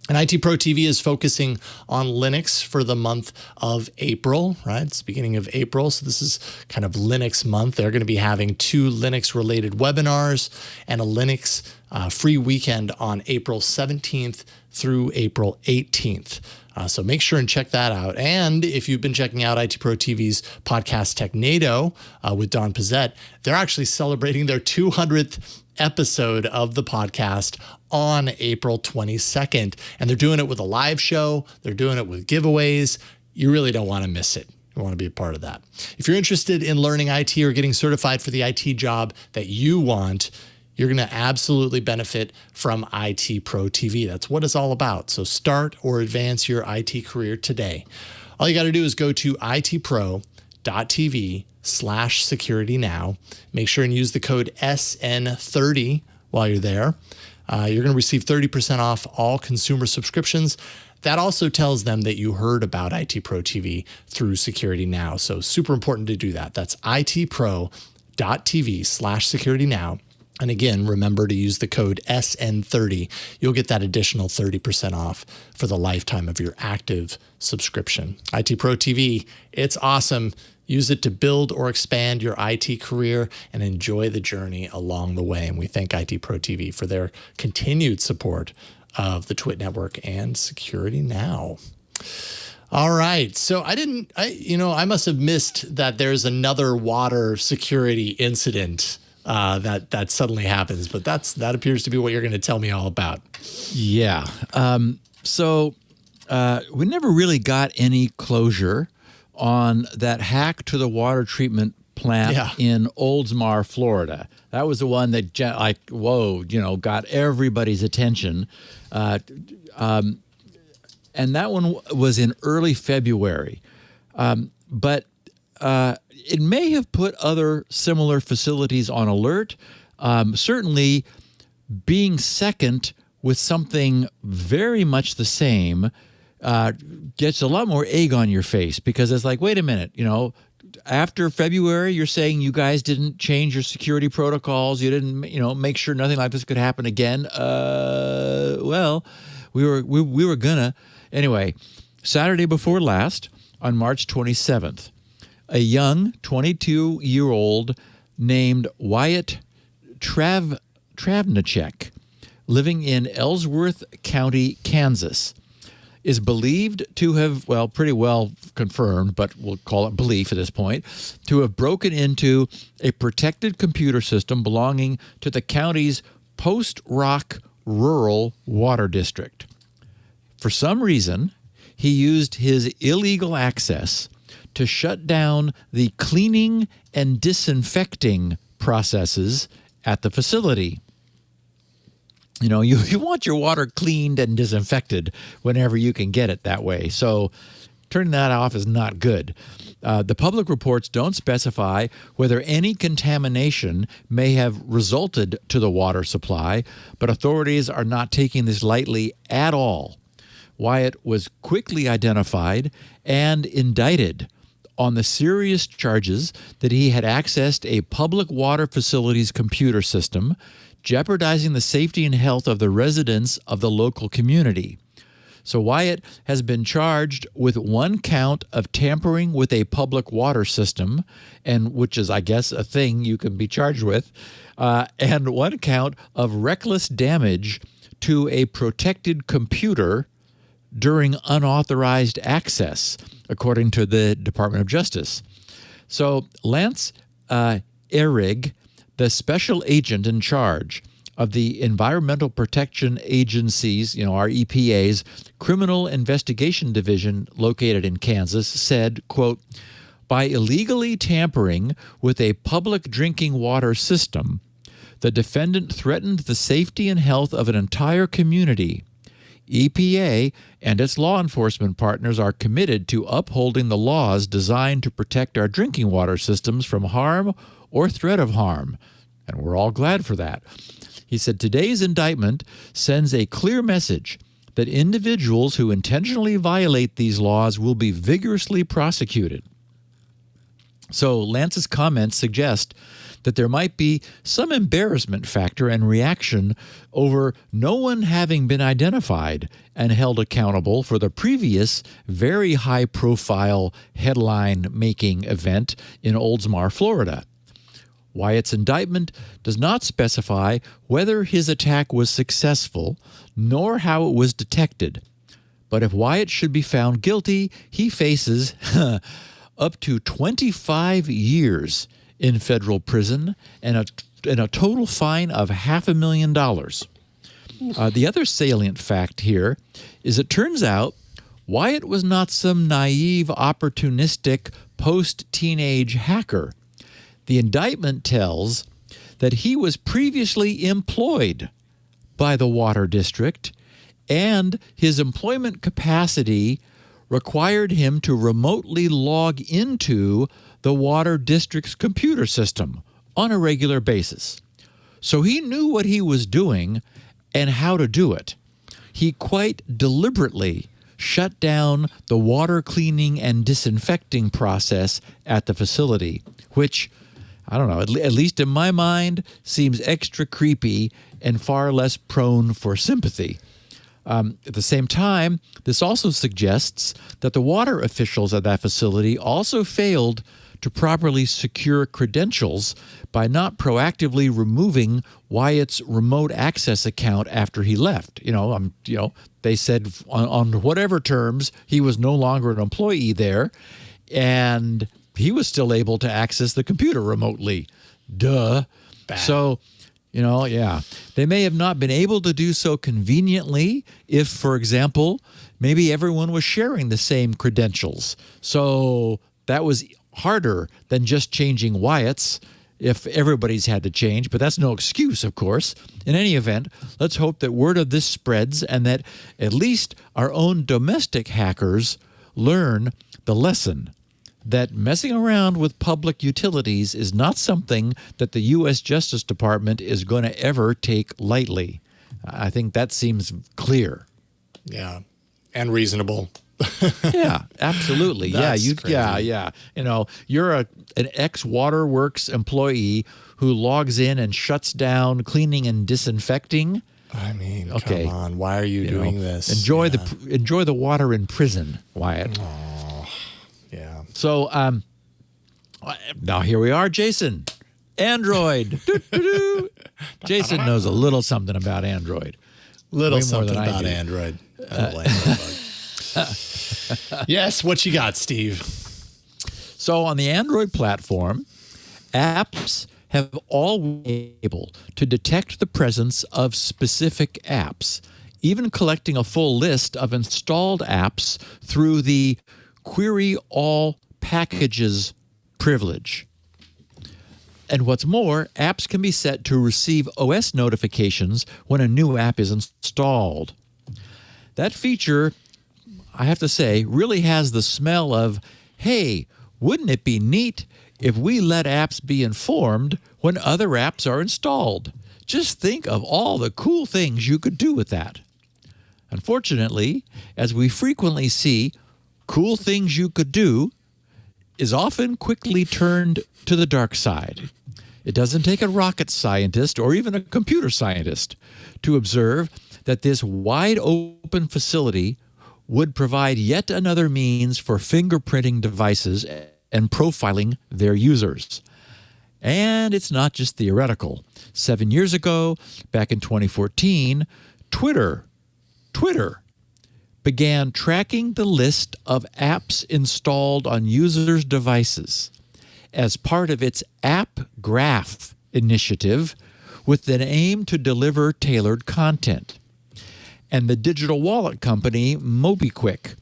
And IT Pro TV is focusing on Linux for the month of April, right? It's the beginning of April, so this is kind of Linux month. They're going to be having 2 Linux-related webinars and a Linux free weekend on April 17th through April 18th. So make sure and check that out. And if you've been checking out IT Pro TV's podcast Technado with Don Pizzette, they're actually celebrating their 200th episode of the podcast on April 22nd. And they're doing it with a live show. They're doing it with giveaways. You really don't want to miss it. You want to be a part of that. If you're interested in learning IT or getting certified for the IT job that you want, you're going to absolutely benefit from IT Pro TV. That's what it's all about. So start or advance your IT career today. All you got to do is go to itpro.tv/securitynow. Make sure and use the code SN30 while you're there. You're going to receive 30% off all consumer subscriptions. That also tells them that you heard about IT Pro TV through Security Now. So super important to do that. That's itpro.tv/securitynow. And again, remember to use the code SN30. You'll get that additional 30% off for the lifetime of your active subscription. IT Pro TV, it's awesome. Use it to build or expand your IT career and enjoy the journey along the way. And we thank IT Pro TV for their continued support of the TWiT network and Security Now. All right. So I must have missed that there's another water security incident that suddenly happens, but that appears to be what you're going to tell me all about. Yeah. So we never really got any closure on that hack to the water treatment plant in Oldsmar, Florida. That was the one that got everybody's attention. And that one was in early February. But it may have put other similar facilities on alert. Certainly, being second with something very much the same gets a lot more egg on your face, because it's like, wait a minute, after February, you're saying you guys didn't change your security protocols, you didn't, make sure nothing like this could happen again. Well, we were gonna. Anyway, Saturday before last, on March 27th, a young 22-year-old named Wyatt Travnicek, living in Ellsworth County, Kansas, is believed to have, pretty well confirmed, but we'll call it belief at this point, to have broken into a protected computer system belonging to the county's Post Rock Rural Water District. For some reason, he used his illegal access to shut down the cleaning and disinfecting processes at the facility. You want your water cleaned and disinfected whenever you can get it that way. So turning that off is not good. The public reports don't specify whether any contamination may have resulted to the water supply, but authorities are not taking this lightly at all. Wyatt was quickly identified and indicted on the serious charges that he had accessed a public water facility's computer system, jeopardizing the safety and health of the residents of the local community. So Wyatt has been charged with 1 count of tampering with a public water system, and which is, I guess, a thing you can be charged with, and 1 count of reckless damage to a protected computer during unauthorized access, according to the Department of Justice. So Lance Ehrig, the special agent in charge of the Environmental Protection Agency's, our EPA's, Criminal Investigation Division located in Kansas, said, quote, "By illegally tampering with a public drinking water system, The defendant threatened the safety and health of an entire community. EPA and its law enforcement partners are committed to upholding the laws designed to protect our drinking water systems from harm or threat of harm. And we're all glad for that. He said today's indictment sends a clear message that individuals who intentionally violate these laws will be vigorously prosecuted. So Lance's comments suggest that there might be some embarrassment factor and reaction over no one having been identified and held accountable for the previous very high-profile headline-making event in Oldsmar, Florida. Wyatt's indictment does not specify whether his attack was successful nor how it was detected. But if Wyatt should be found guilty, he faces up to 25 years in federal prison and a total fine of $500,000. The other salient fact here is it turns out Wyatt was not some naive, opportunistic, post-teenage hacker. The indictment tells that he was previously employed by the Water District, and his employment capacity required him to remotely log into the Water District's computer system on a regular basis. So he knew what he was doing and how to do it. He quite deliberately shut down the water cleaning and disinfecting process at the facility, which, I don't know, at least in my mind, seems extra creepy and far less prone for sympathy. At the same time, this also suggests that the water officials at that facility also failed to properly secure credentials by not proactively removing Wyatt's remote access account after he left. They said on whatever terms he was no longer an employee there, and he was still able to access the computer remotely. Duh. Bad. So, they may have not been able to do so conveniently if, for example, maybe everyone was sharing the same credentials. So that was harder than just changing Wyatt's if everybody's had to change, but that's no excuse, of course. In any event, let's hope that word of this spreads and that at least our own domestic hackers learn the lesson that messing around with public utilities is not something that the U.S. Justice Department is going to ever take lightly. I think that seems clear. Yeah, and reasonable. Yeah, absolutely. That's crazy. You're an ex-Waterworks employee who logs in and shuts down cleaning and disinfecting. I mean, okay, come on. Why are you doing this? Enjoy the water in prison, Wyatt. Oh, yeah. So now here we are, Jason. Android. Jason knows a little something about Android. Little something about Android. Yes, what you got, Steve? So on the Android platform, apps have always been able to detect the presence of specific apps, even collecting a full list of installed apps through the Query All Packages privilege. And what's more, apps can be set to receive OS notifications when a new app is installed. That feature, I have to say, really has the smell of, hey, wouldn't it be neat if we let apps be informed when other apps are installed? Just think of all the cool things you could do with that. Unfortunately, as we frequently see, cool things you could do is often quickly turned to the dark side. It doesn't take a rocket scientist or even a computer scientist to observe that this wide open facility would provide yet another means for fingerprinting devices and profiling their users. And it's not just theoretical. 7 years ago, back in 2014, Twitter began tracking the list of apps installed on users' devices as part of its App Graph initiative with an aim to deliver tailored content. And the digital wallet company MobiQuick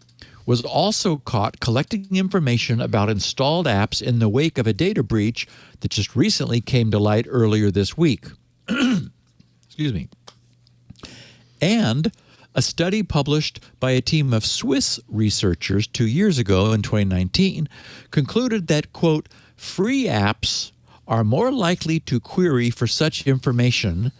was also caught collecting information about installed apps in the wake of a data breach that just recently came to light earlier this week. Excuse me. And a study published by a team of Swiss researchers 2 years ago in 2019 concluded that, quote, free apps are more likely to query for such information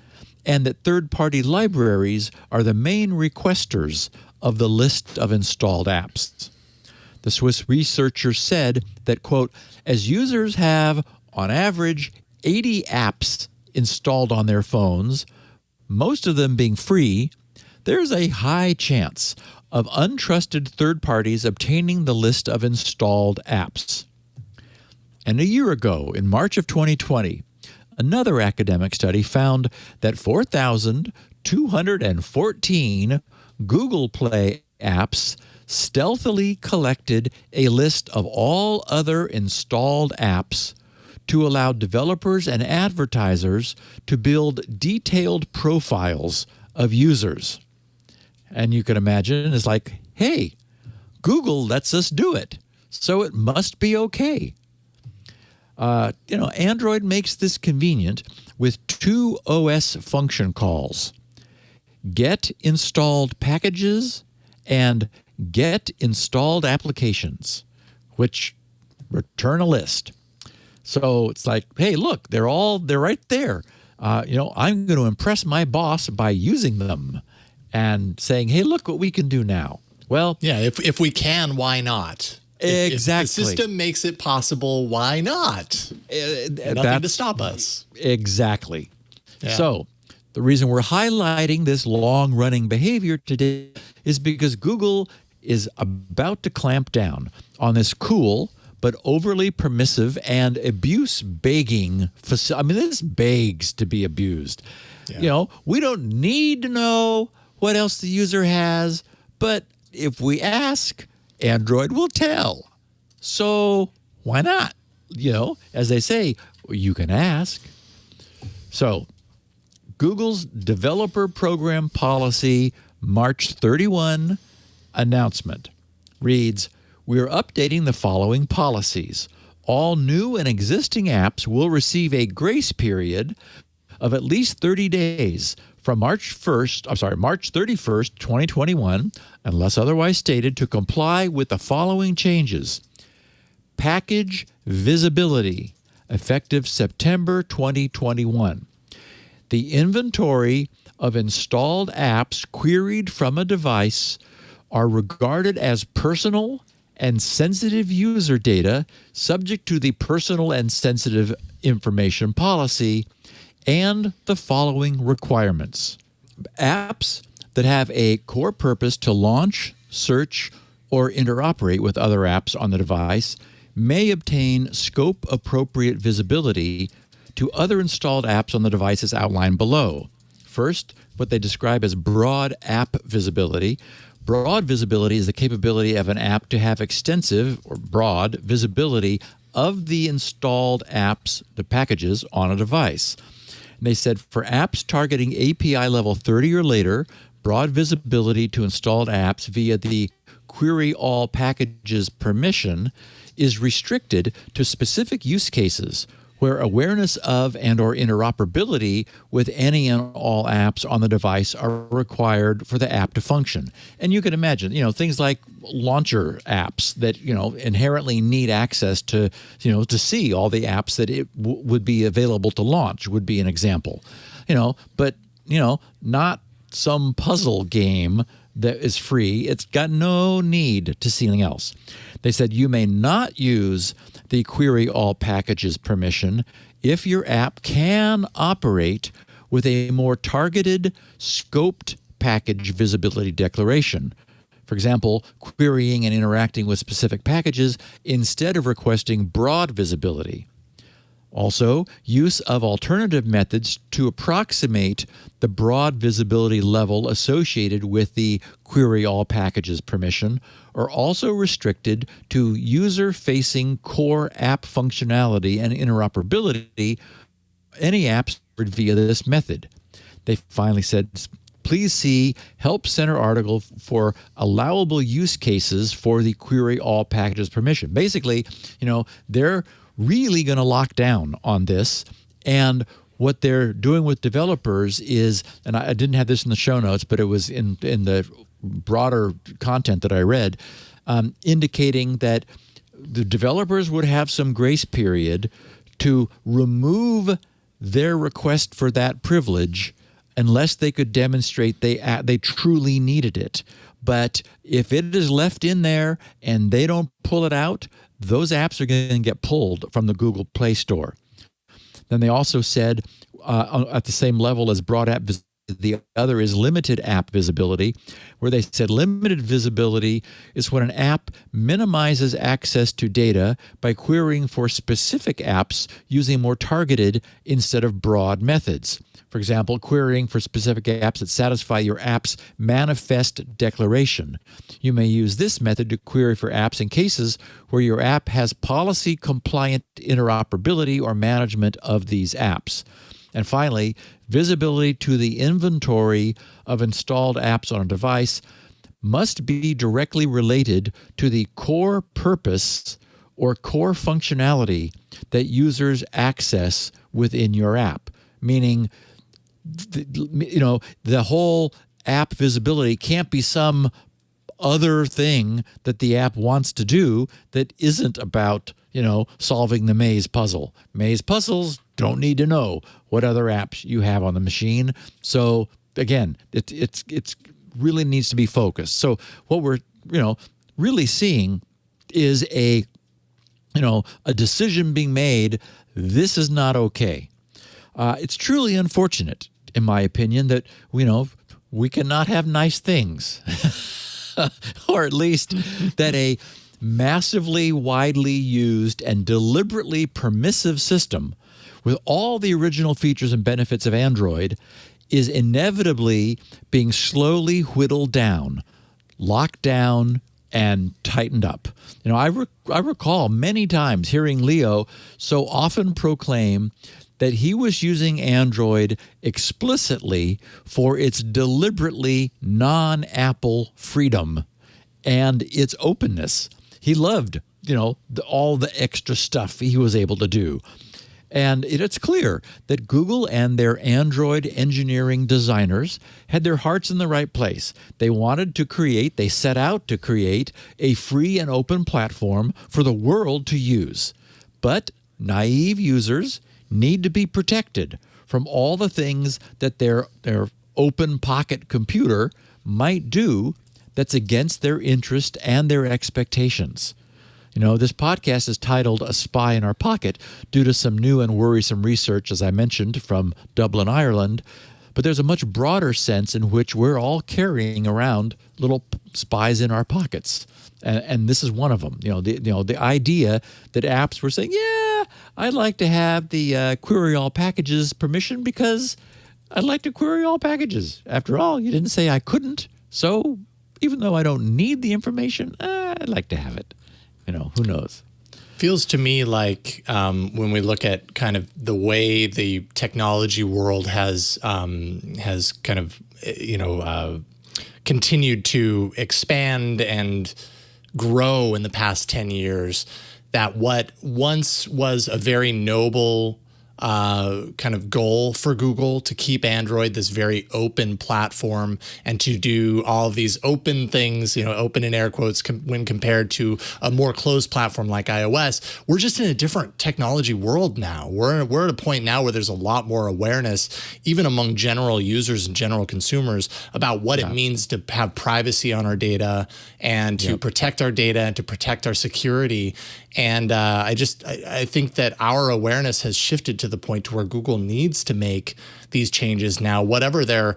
and that third-party libraries are the main requesters of the list of installed apps. The Swiss researchers said that, quote, as users have, on average, 80 apps installed on their phones, most of them being free, there's a high chance of untrusted third parties obtaining the list of installed apps. And a year ago, in March of 2020, another academic study found that 4,214 Google Play apps stealthily collected a list of all other installed apps to allow developers and advertisers to build detailed profiles of users. And you can imagine it's like, hey, Google lets us do it, so it must be okay. Android makes this convenient with 2 OS function calls: get installed packages and get installed applications, which return a list. So it's like, hey, look, they're right there. I'm going to impress my boss by using them and saying, hey, look what we can do now. Well, yeah, if we can, why not? Exactly. If the system makes it possible, why not? Nothing to stop us. Exactly. Yeah. So the reason we're highlighting this long-running behavior today is because Google is about to clamp down on this cool but overly permissive and abuse-begging facility. I mean, this begs to be abused. Yeah. We don't need to know what else the user has, but if we ask, Android will tell. So why not? As they say, you can ask. So Google's Developer Program Policy March 31 announcement reads, we are updating the following policies. All new and existing apps will receive a grace period of at least 30 days from March 31st, 2021, unless otherwise stated, to comply with the following changes. Package visibility, effective September 2021. The inventory of installed apps queried from a device are regarded as personal and sensitive user data subject to the Personal and Sensitive Information Policy and the following requirements. Apps that have a core purpose to launch, search, or interoperate with other apps on the device may obtain scope-appropriate visibility to other installed apps on the device as outlined below. First, what they describe as broad app visibility. Broad visibility is the capability of an app to have extensive or broad visibility of the installed apps, the packages, on a device. And they said for apps targeting API level 30 or later, broad visibility to installed apps via the Query All Packages permission is restricted to specific use cases where awareness of and or interoperability with any and all apps on the device are required for the app to function. And you can imagine, things like launcher apps that, inherently need access to, to see all the apps that it would be available to launch would be an example. But not some puzzle game that is free. It's got no need to see anything else. They said you may not use the Query All Packages permission if your app can operate with a more targeted, scoped package visibility declaration. For example, querying and interacting with specific packages instead of requesting broad visibility. Also, use of alternative methods to approximate the broad visibility level associated with the Query All Packages permission are also restricted to user-facing core app functionality and interoperability, any apps via this method. They finally said, please see Help Center article for allowable use cases for the Query All Packages permission. Basically, they're really going to lock down on this. And what they're doing with developers is, and I didn't have this in the show notes, but it was in the broader content that I read, indicating that the developers would have some grace period to remove their request for that privilege unless they could demonstrate they truly needed it. But if it is left in there and they don't pull it out, those apps are going to get pulled from the Google Play Store. Then they also said, at the same level as broad app visibility, the other is limited app visibility, where they said limited visibility is when an app minimizes access to data by querying for specific apps using more targeted instead of broad methods. For example, querying for specific apps that satisfy your app's manifest declaration. You may use this method to query for apps in cases where your app has policy-compliant interoperability or management of these apps. And finally, visibility to the inventory of installed apps on a device must be directly related to the core purpose or core functionality that users access within your app, meaning the whole app visibility can't be some other thing that the app wants to do that isn't about, solving the maze puzzle. Maze puzzles don't need to know what other apps you have on the machine. So again, it's really needs to be focused. So what we're, really seeing is a decision being made. This is not okay. It's truly unfortunate, in my opinion, that we cannot have nice things, or at least that a massively widely used and deliberately permissive system with all the original features and benefits of Android is inevitably being slowly whittled down, locked down, and tightened up. I recall many times hearing Leo so often proclaim that he was using Android explicitly for its deliberately non-Apple freedom and its openness. He loved, all the extra stuff he was able to do. And it's clear that Google and their Android engineering designers had their hearts in the right place. They set out to create a free and open platform for the world to use. But naive users need to be protected from all the things that their open pocket computer might do that's against their interest and their expectations. This podcast is titled A Spy in Our Pocket due to some new and worrisome research, as I mentioned, from Dublin, Ireland. But there's a much broader sense in which we're all carrying around little spies in our pockets. And this is one of them. The idea that apps were saying, yeah, I'd like to have the query all packages permission because I'd like to query all packages. After all, you didn't say I couldn't. So even though I don't need the information, I'd like to have it. Who knows? Feels to me like when we look at kind of the way the technology world has kind of continued to expand and grow in the past 10 years, that what once was a very noble kind of goal for Google to keep Android this very open platform and to do all of these open things, open in air quotes, when compared to a more closed platform like iOS, we're just in a different technology world now. We're at a point now where there's a lot more awareness, even among general users and general consumers, about what it means to have privacy on our data and to protect our data and to protect our security. And I think that our awareness has shifted to the point to where Google needs to make these changes now, whatever their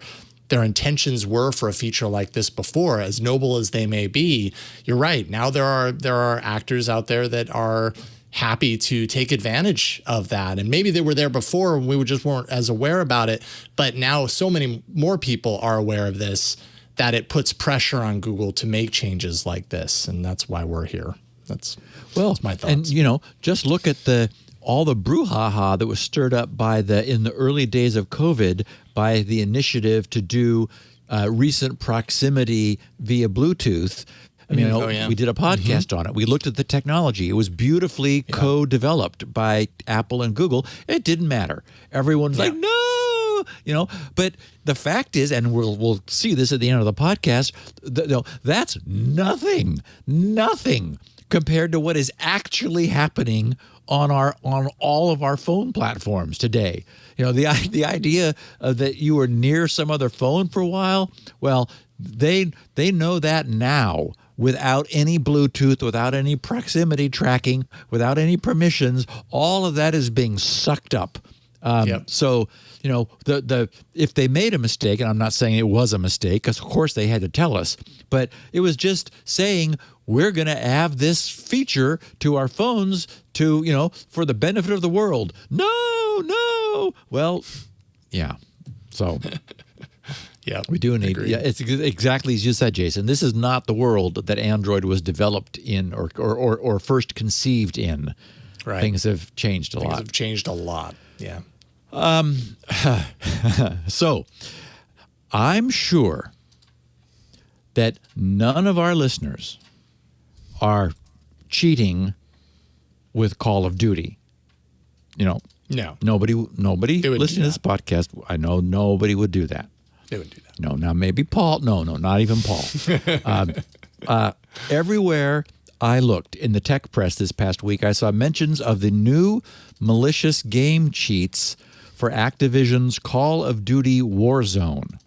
intentions were for a feature like this before, as noble as they may be. You're right. Now there are actors out there that are happy to take advantage of that. And maybe they were there before and we just weren't as aware about it. But now so many more people are aware of this that it puts pressure on Google to make changes like this. And that's why we're here. That's my thoughts. And, just look at all the brouhaha that was stirred up in the early days of COVID by the initiative to do recent proximity via Bluetooth. I mean, yeah. we did a podcast on it. We looked at the technology. It was beautifully co-developed by Apple and Google. It didn't matter. Everyone's like, no, But the fact is, and we'll see this at the end of the podcast, that's nothing compared to what is actually happening on all of our phone platforms today. The idea that you were near some other phone for a while, well, they know that now without any Bluetooth, without any proximity tracking, without any permissions. All of that is being sucked up. So, if they made a mistake, and I'm not saying it was a mistake, because of course they had to tell us, but it was just saying we're going to have this feature to our phones to, for the benefit of the world. No. Well, yeah. So we do need. Agreed. Yeah, it's exactly as you said, Jason. This is not the world that Android was developed in or first conceived in. Right. Things have changed a lot. Things have changed a lot. Yeah. So I'm sure that none of our listeners are cheating with Call of Duty. No. Nobody listening to this podcast, I know nobody would do that. They wouldn't do that. No, now maybe Paul. No, not even Paul. Everywhere I looked in the tech press this past week, I saw mentions of the new malicious game cheats for Activision's Call of Duty Warzone.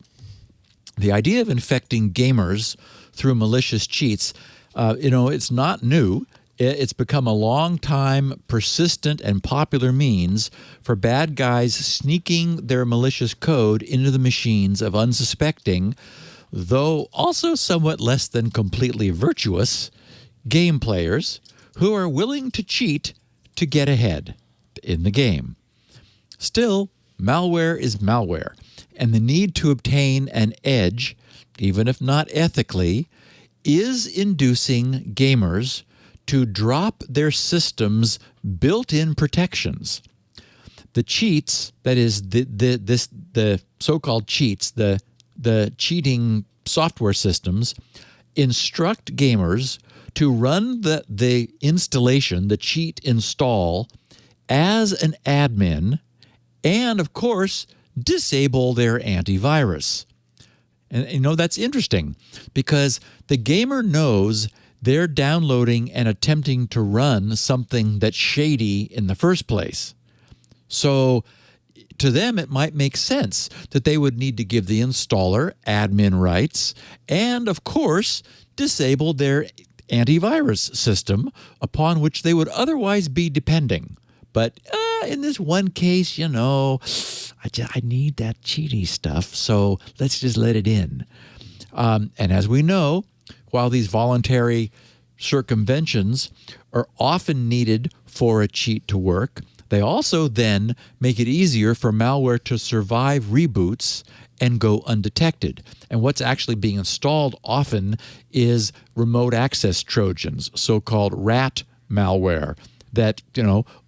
The idea of infecting gamers through malicious cheats, it's not new. It's become a long-time, persistent, and popular means for bad guys sneaking their malicious code into the machines of unsuspecting, though also somewhat less than completely virtuous, game players who are willing to cheat to get ahead in the game. Still, malware is malware, and the need to obtain an edge, even if not ethically, is inducing gamers to drop their system's built-in protections. The cheats, that is, the so-called cheats, the cheating software systems, instruct gamers to run the installation, the cheat install, as an admin, and of course, disable their antivirus. And that's interesting because the gamer knows they're downloading and attempting to run something that's shady in the first place. So to them, it might make sense that they would need to give the installer admin rights and, of course, disable their antivirus system upon which they would otherwise be depending. But in this one case, I need that cheaty stuff, so let's just let it in. And as we know, while these voluntary circumventions are often needed for a cheat to work, they also then make it easier for malware to survive reboots and go undetected. And what's actually being installed often is remote access Trojans, so-called rat malware, that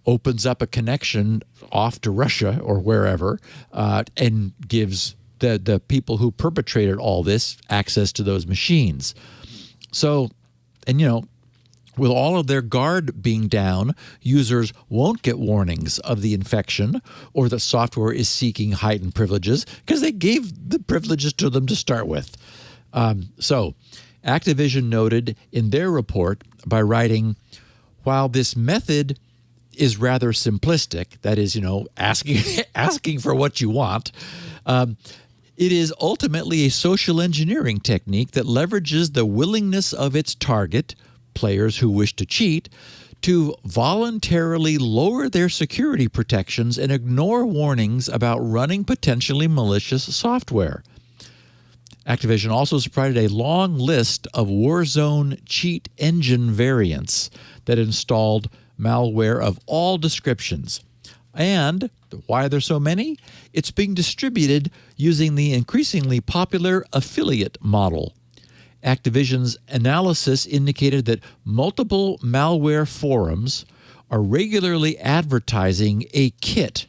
opens up a connection off to Russia or wherever and gives the people who perpetrated all this access to those machines. So, and with all of their guard being down, users won't get warnings of the infection or that software is seeking heightened privileges because they gave the privileges to them to start with. So Activision noted in their report by writing, while this method is rather simplistic, that is, asking for what you want, it is ultimately a social engineering technique that leverages the willingness of its target, players who wish to cheat, to voluntarily lower their security protections and ignore warnings about running potentially malicious software. Activision also provided a long list of Warzone cheat engine variants that installed malware of all descriptions. And why are there so many? It's being distributed using the increasingly popular affiliate model. Activision's analysis indicated that multiple malware forums are regularly advertising a kit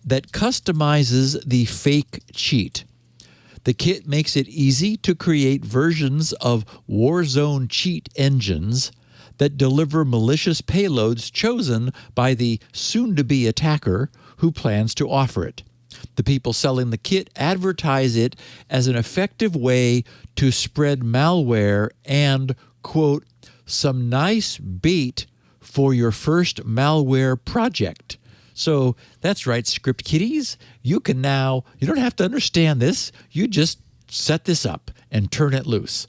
that customizes the fake cheat. The kit makes it easy to create versions of Warzone cheat engines that deliver malicious payloads chosen by the soon-to-be attacker who plans to offer it. The people selling the kit advertise it as an effective way to spread malware and, quote, some nice bait for your first malware project. So that's right, script kiddies. You don't have to understand this. You just set this up and turn it loose.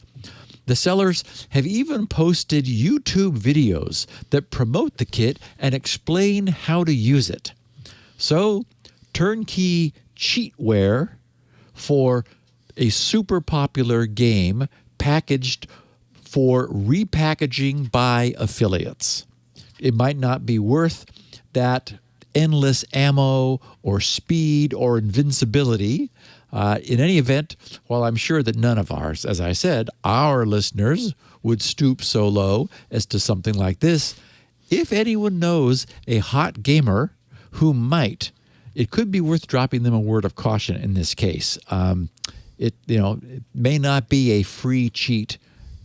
The sellers have even posted YouTube videos that promote the kit and explain how to use it. So, turnkey cheatware for a super popular game packaged for repackaging by affiliates. It might not be worth that endless ammo or speed or invincibility. In any event, while I'm sure that none of ours, as I said, our listeners would stoop so low as to something like this, if anyone knows a hot gamer who might, it could be worth dropping them a word of caution in this case. It may not be a free cheat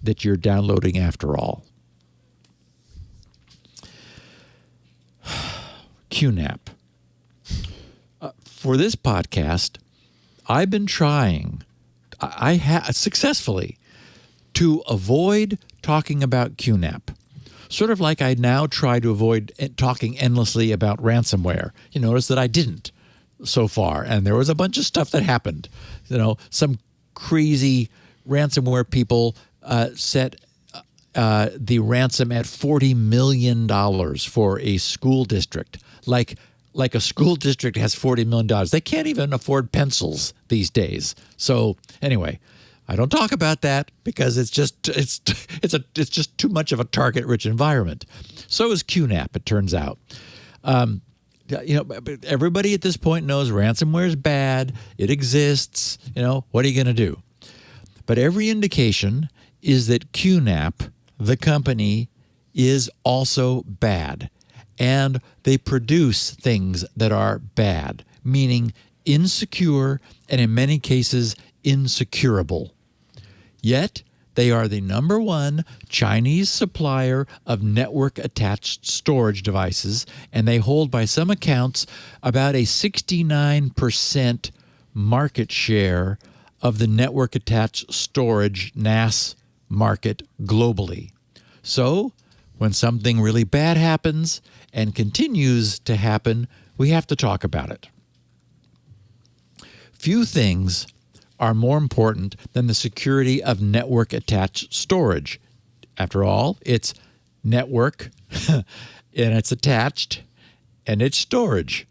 that you're downloading after all. QNAP. For this podcast, I've been trying, successfully, to avoid talking about QNAP. Sort of like I now try to avoid talking endlessly about ransomware. You notice that I didn't so far, and there was a bunch of stuff that happened. Some crazy ransomware people set the ransom at $40 million for a school district. Like a school district has $40 million. They can't even afford pencils these days. So anyway, I don't talk about that because it's just too much of a target-rich environment. So is QNAP, it turns out. Everybody at this point knows ransomware is bad. It exists. What are you going to do? But every indication is that QNAP, the company, is also bad. And they produce things that are bad, meaning insecure and in many cases insecurable. Yet, they are the number one Chinese supplier of network-attached storage devices, and they hold, by some accounts, about a 69% market share of the network-attached storage NAS market globally. So, when something really bad happens and continues to happen, we have to talk about it. Few things are more important than the security of network-attached storage. After all, it's network, and it's attached, and it's storage.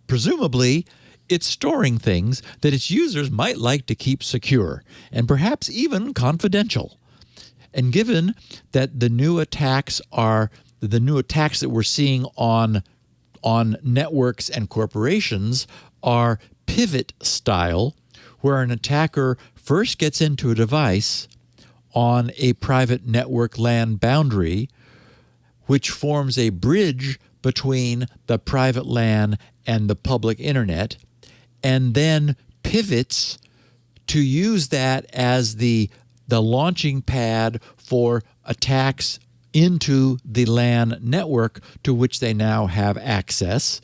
Presumably, it's storing things that its users might like to keep secure, and perhaps even confidential. And given that the new attacks that we're seeing on networks and corporations are pivot style, where an attacker first gets into a device on a private network LAN boundary, which forms a bridge between the private LAN and the public internet, and then pivots to use that as the launching pad for attacks into the LAN network to which they now have access.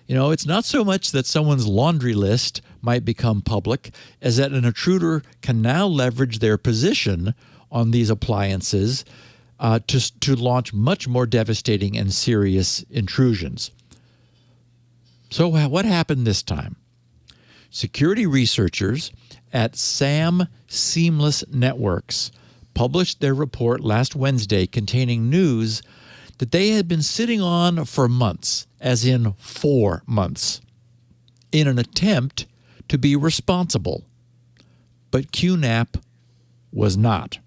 It's not so much that someone's laundry list might become public as that an intruder can now leverage their position on these appliances to launch much more devastating and serious intrusions. So what happened this time? Security researchers at SAM Seamless Networks published their report last Wednesday containing news that they had been sitting on for months, as in 4 months, in an attempt to be responsible. But QNAP was not.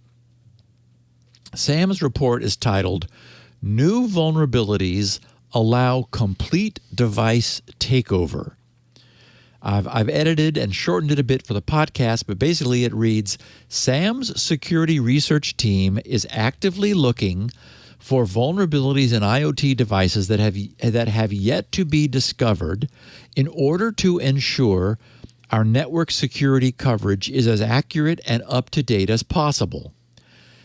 SAM's report is titled, "New Vulnerabilities Allow Complete Device Takeover." I've edited and shortened it a bit for the podcast, but basically it reads, SAM's security research team is actively looking for vulnerabilities in IoT devices that have yet to be discovered in order to ensure our network security coverage is as accurate and up-to-date as possible.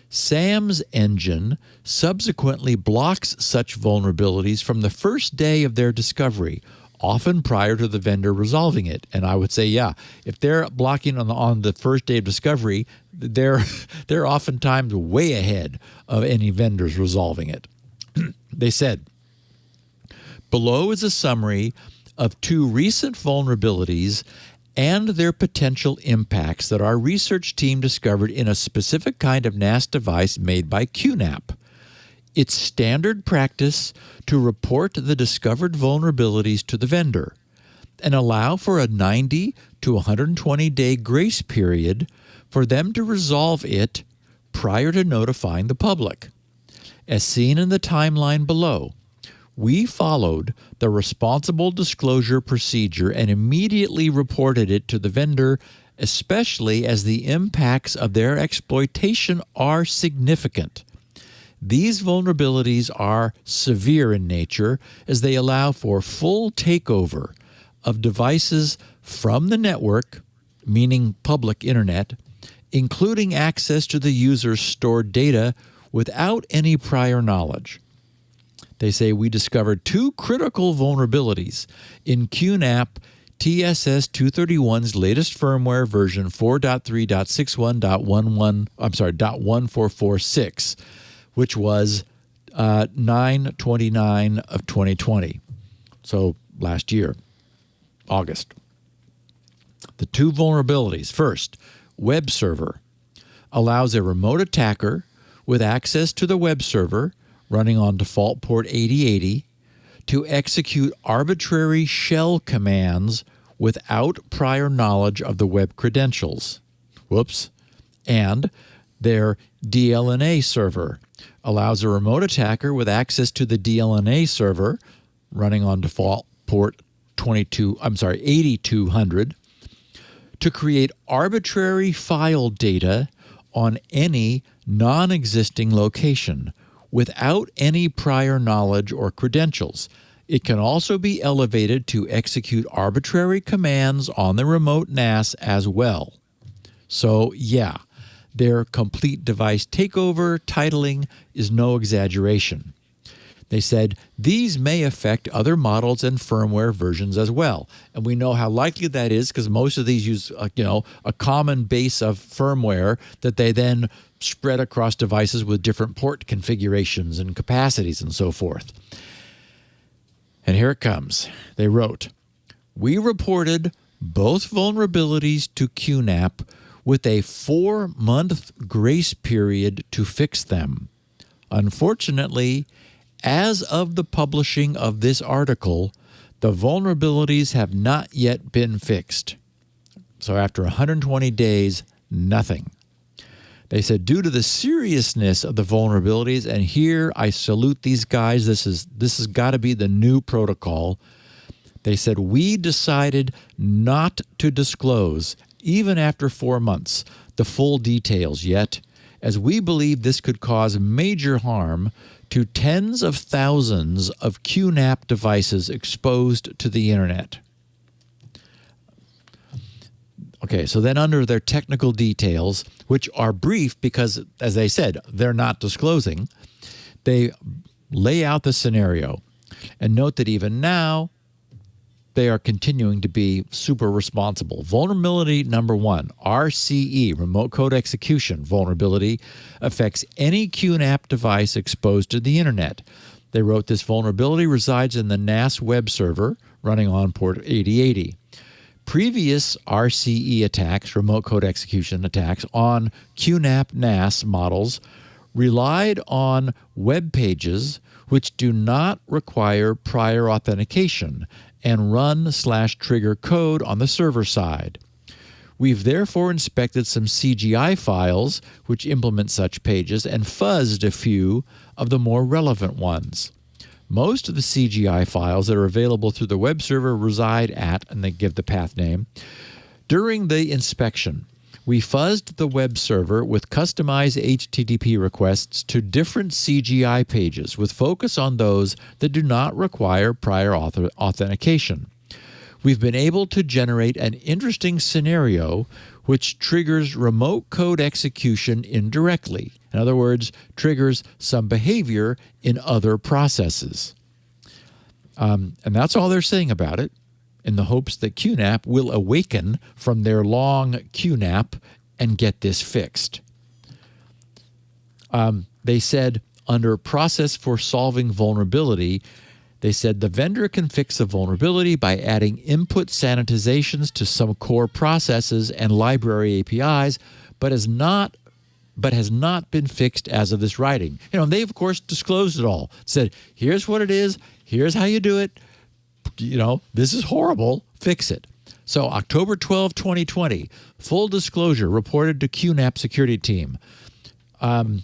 SAM's engine subsequently blocks such vulnerabilities from the first day of their discovery, often prior to the vendor resolving it. And I would say, yeah, if they're blocking on the first day of discovery, they're oftentimes way ahead of any vendors resolving it. They said, below is a summary of 2 recent vulnerabilities and their potential impacts that our research team discovered in a specific kind of NAS device made by QNAP. It's standard practice to report the discovered vulnerabilities to the vendor and allow for a 90 to 120-day grace period for them to resolve it prior to notifying the public. As seen in the timeline below, we followed the responsible disclosure procedure and immediately reported it to the vendor, especially as the impacts of their exploitation are significant. These vulnerabilities are severe in nature as they allow for full takeover of devices from the network, meaning public internet, including access to the user's stored data without any prior knowledge. They say we discovered 2 critical vulnerabilities in QNAP TSS 231's latest firmware version 4.3.61.1446, which was 9/29 of 2020, so last year, August. The 2 vulnerabilities. First, web server allows a remote attacker with access to the web server running on default port 8080 to execute arbitrary shell commands without prior knowledge of the web credentials. Whoops. And their DLNA server allows a remote attacker with access to the DLNA server running on default port 8200 to create arbitrary file data on any non-existing location without any prior knowledge or credentials. It can also be elevated to execute arbitrary commands on the remote NAS as well. So, yeah, their complete device takeover titling is no exaggeration. They said these may affect other models and firmware versions as well. And we know how likely that is because most of these use a common base of firmware that they then spread across devices with different port configurations and capacities and so forth. And here it comes. They wrote, we reported both vulnerabilities to QNAP with a 4-month grace period to fix them. Unfortunately, as of the publishing of this article, the vulnerabilities have not yet been fixed. So after 120 days, nothing. They said, due to the seriousness of the vulnerabilities, and here I salute these guys, this has got to be the new protocol. They said, we decided not to disclose, even after 4 months, the full details yet, as we believe this could cause major harm to tens of thousands of QNAP devices exposed to the internet. Okay, so then under their technical details, which are brief because, as they said, they're not disclosing, they lay out the scenario and note that even now, they are continuing to be super responsible. Vulnerability number 1, RCE, remote code execution vulnerability, affects any QNAP device exposed to the internet. They wrote this vulnerability resides in the NAS web server running on port 8080. Previous RCE attacks, remote code execution attacks, on QNAP NAS models relied on web pages which do not require prior authentication and run/trigger code on the server side. We've therefore inspected some CGI files which implement such pages and fuzzed a few of the more relevant ones. Most of the CGI files that are available through the web server reside at, and they give the path name. During the inspection, we fuzzed the web server with customized HTTP requests to different CGI pages with focus on those that do not require prior authentication. we've been able to generate an interesting scenario which triggers remote code execution indirectly. In other words, triggers some behavior in other processes. And that's all they're saying about it, in the hopes that QNAP will awaken from their long QNAP and get this fixed. They said, under process for solving vulnerability, they said the vendor can fix a vulnerability by adding input sanitizations to some core processes and library APIs, but has not been fixed as of this writing. They of course disclosed it all. Said, here's what it is, here's how you do it. This is horrible, fix it. So October 12, 2020, full disclosure reported to QNAP security team. 11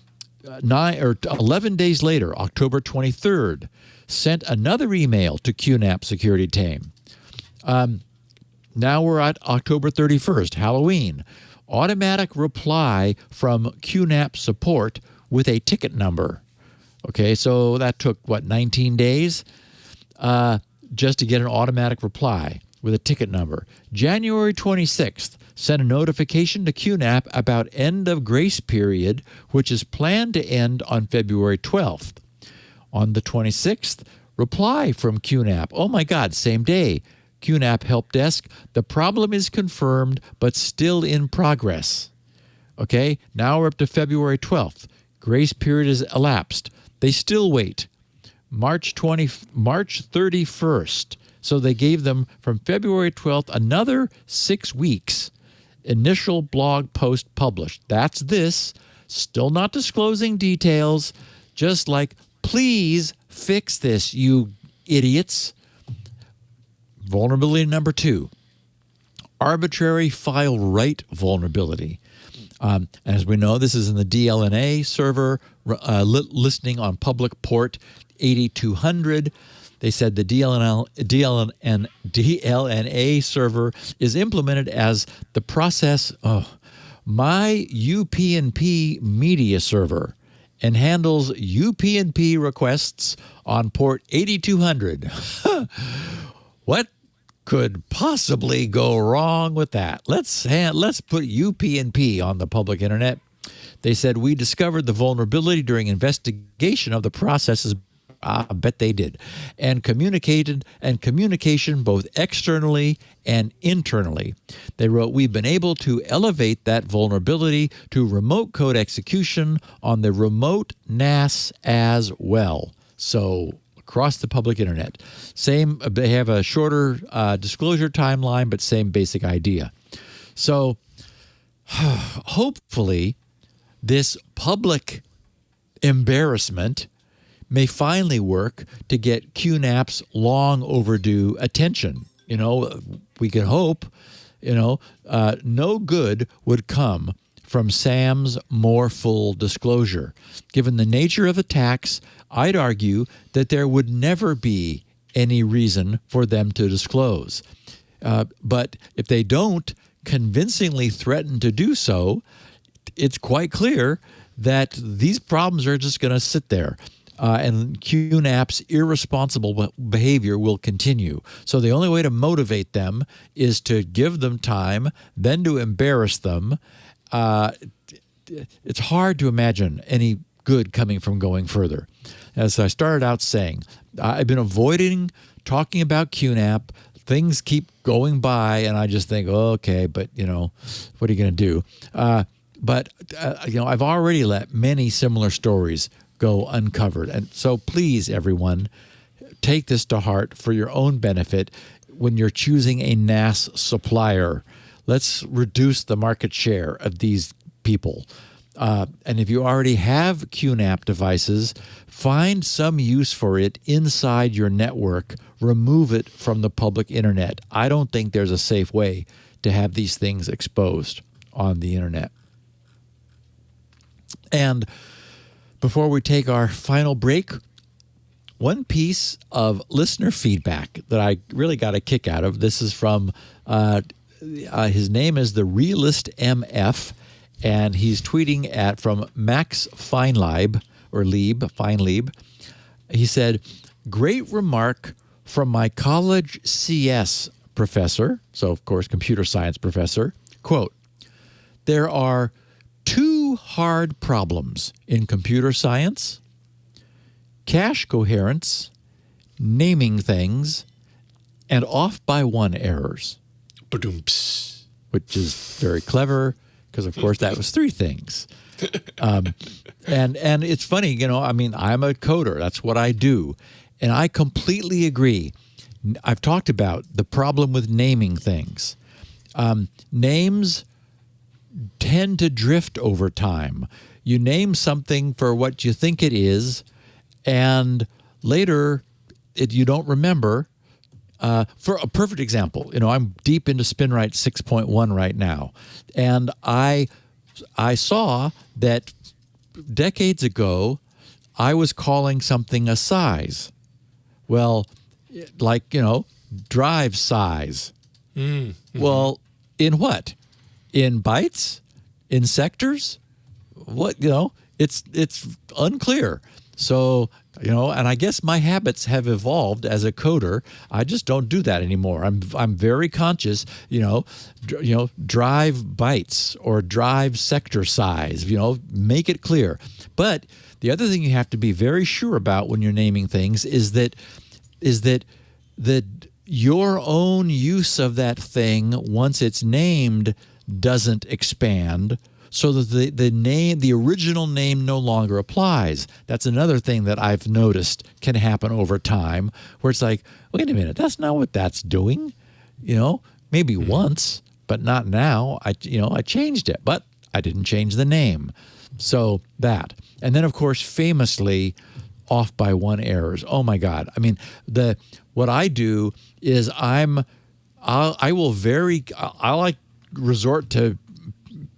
days later, October 23rd, sent another email to QNAP security team. Now we're at October 31st, Halloween. Automatic reply from QNAP support with a ticket number. Okay, so that took, 19 days just to get an automatic reply with a ticket number. January 26th, sent a notification to QNAP about end of grace period, which is planned to end on February 12th. On the 26th, reply from QNAP. Oh my God, same day. QNAP help desk. The problem is confirmed, but still in progress. Okay, now we're up to February 12th. Grace period is elapsed. They still wait. March 31st. So they gave them from February 12th another 6 weeks. Initial blog post published. That's this. Still not disclosing details. Just like, please fix this, you idiots. Vulnerability number 2, arbitrary file write vulnerability. As we know, this is in the DLNA server, listening on public port 8200. They said the DLNA server is implemented as the process my UPnP media server and handles UPnP requests on port 8200. What could possibly go wrong with that? Let's put UPnP on the public internet. They said, we discovered the vulnerability during investigation of the processes. I bet they did. And communication both externally and internally. They wrote, we've been able to elevate that vulnerability to remote code execution on the remote NAS as well. So across the public internet. Same, they have a shorter disclosure timeline, but same basic idea. So hopefully this public embarrassment may finally work to get QNAP's long overdue attention. We can hope, no good would come from Sam's more full disclosure. Given the nature of attacks, I'd argue that there would never be any reason for them to disclose. But if they don't convincingly threaten to do so, it's quite clear that these problems are just going to sit there. And QNAP's irresponsible behavior will continue. So the only way to motivate them is to give them time, then to embarrass them. It's hard to imagine any good coming from going further. As I started out saying, I've been avoiding talking about QNAP. Things keep going by, and I just think, oh, okay, but, what are you going to do? But I've already let many similar stories go uncovered. And so please, everyone, take this to heart for your own benefit when you're choosing a NAS supplier. Let's reduce the market share of these people. And if you already have QNAP devices, find some use for it inside your network. Remove it from the public internet. I don't think there's a safe way to have these things exposed on the internet. And before we take our final break, one piece of listener feedback that I really got a kick out of. This is from, his name is the Realist MF, and he's tweeting from Max Feinleib, or Feinleib. He said, great remark from my college CS professor, so of course computer science professor, quote, "There are two hard problems in computer science: cache coherence, naming things, and off-by-one errors." Ba-doom-ps. Which is very clever because, of course, that was three things. And it's funny, you know, I mean, I'm a coder. That's what I do. And I completely agree. I've talked about the problem with naming things. Names tend to drift over time. You name something for what you think it is, and later you don't remember. For a perfect example, you know, I'm deep into SpinRite 6.1 right now, and I saw that decades ago I was calling something a size. Well, like, you know, drive size. Mm-hmm. Well, in what? In bytes? In sectors? What, you know, it's unclear. So, you know, and I guess my habits have evolved as a coder. I just don't do that anymore. I'm very conscious, you know, drive bytes or drive sector size, you know, make it clear. But the other thing you have to be very sure about when you're naming things is that your own use of that thing, once it's named, doesn't expand, so that the original name no longer applies. That's another thing that I've noticed can happen over time, where it's like, wait a minute, that's not what that's doing. You know, maybe once, but not now. I changed it, but I didn't change the name. So that. And then, of course, famously, off-by-one errors. Oh my God. I mean, what I do is I like resort to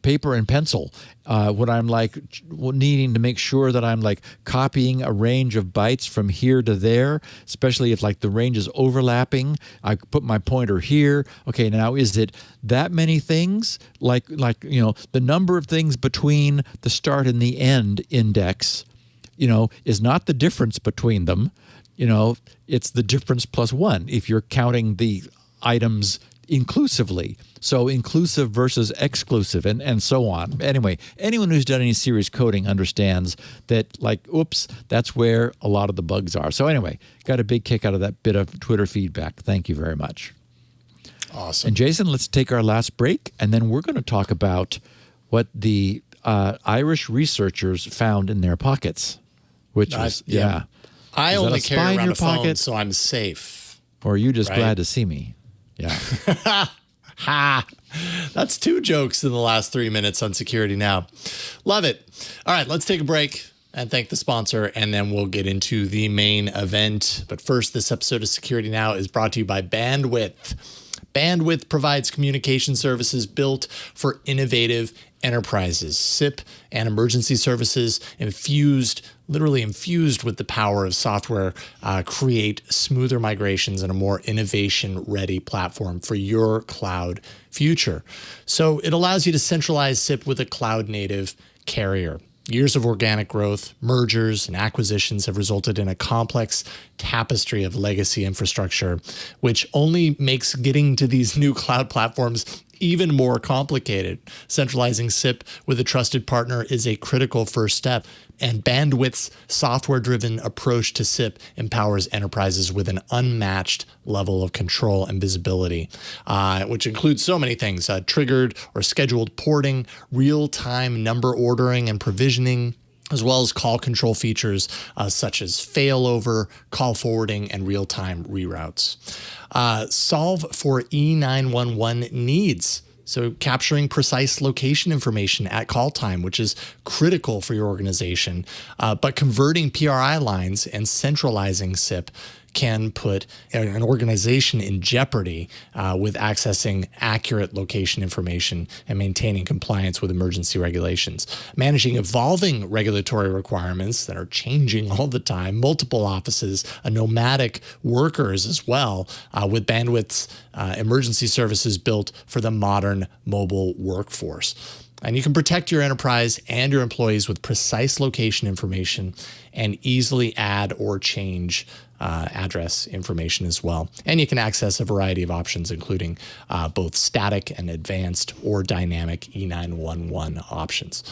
paper and pencil when I'm like needing to make sure that I'm like copying a range of bytes from here to there, especially if like the range is overlapping. I put my pointer here. Okay, now is it that many things? Like you know, the number of things between the start and the end index, you know, is not the difference between them. You know, it's the difference plus one if you're counting the items inclusively. So inclusive versus exclusive and so on. Anyway, anyone who's done any serious coding understands that, like, oops, that's where a lot of the bugs are. So anyway, got a big kick out of that bit of Twitter feedback. Thank you very much. Awesome. And Jason, let's take our last break, and then we're going to talk about what the Irish researchers found in their pockets, which was, yeah. I only carry around a phone, so I'm safe. Or are you just glad to see me? Yeah. Ha! That's two jokes in the last 3 minutes on Security Now. Love it. All right, let's take a break and thank the sponsor, and then we'll get into the main event. But first, this episode of Security Now is brought to you by Bandwidth. Bandwidth provides communication services built for innovative enterprises. SIP and emergency services literally infused with the power of software, create smoother migrations and a more innovation-ready platform for your cloud future. So it allows you to centralize SIP with a cloud-native carrier. Years of organic growth, mergers, and acquisitions have resulted in a complex tapestry of legacy infrastructure, which only makes getting to these new cloud platforms even more complicated. Centralizing SIP with a trusted partner is a critical first step, and Bandwidth's software-driven approach to SIP empowers enterprises with an unmatched level of control and visibility, which includes so many things: triggered or scheduled porting, real-time number ordering and provisioning, as well as call control features such as failover, call forwarding, and real-time reroutes. Solve for E911 needs. So capturing precise location information at call time, which is critical for your organization, but converting PRI lines and centralizing SIP can put an organization in jeopardy with accessing accurate location information and maintaining compliance with emergency regulations. Managing evolving regulatory requirements that are changing all the time, multiple offices, nomadic workers as well, with Bandwidth's emergency services built for the modern mobile workforce. And you can protect your enterprise and your employees with precise location information and easily add or change address information as well. And you can access a variety of options, including both static and advanced or dynamic E911 options.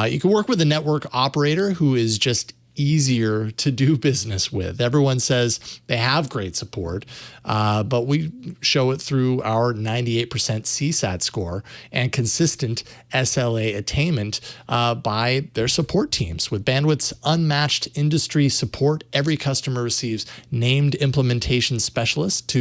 You can work with a network operator who is just easier to do business with. Everyone says they have great support, but we show it through our 98% CSAT score and consistent SLA attainment by their support teams. With Bandwidth's unmatched industry support, every customer receives named implementation specialists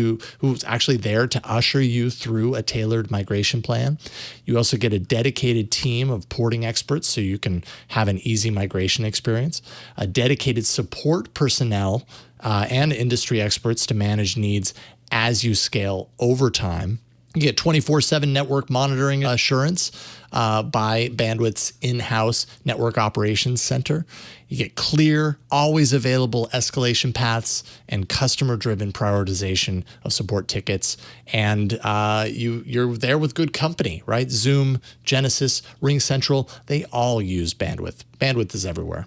who's actually there to usher you through a tailored migration plan. You also get a dedicated team of porting experts so you can have an easy migration experience. A dedicated support personnel and industry experts to manage needs as you scale over time. You get 24/7 network monitoring assurance by Bandwidth's in-house network operations center. You get clear, always available escalation paths and customer-driven prioritization of support tickets. And you're there with good company, right? Zoom, Genesys, RingCentral, they all use Bandwidth. Bandwidth is everywhere.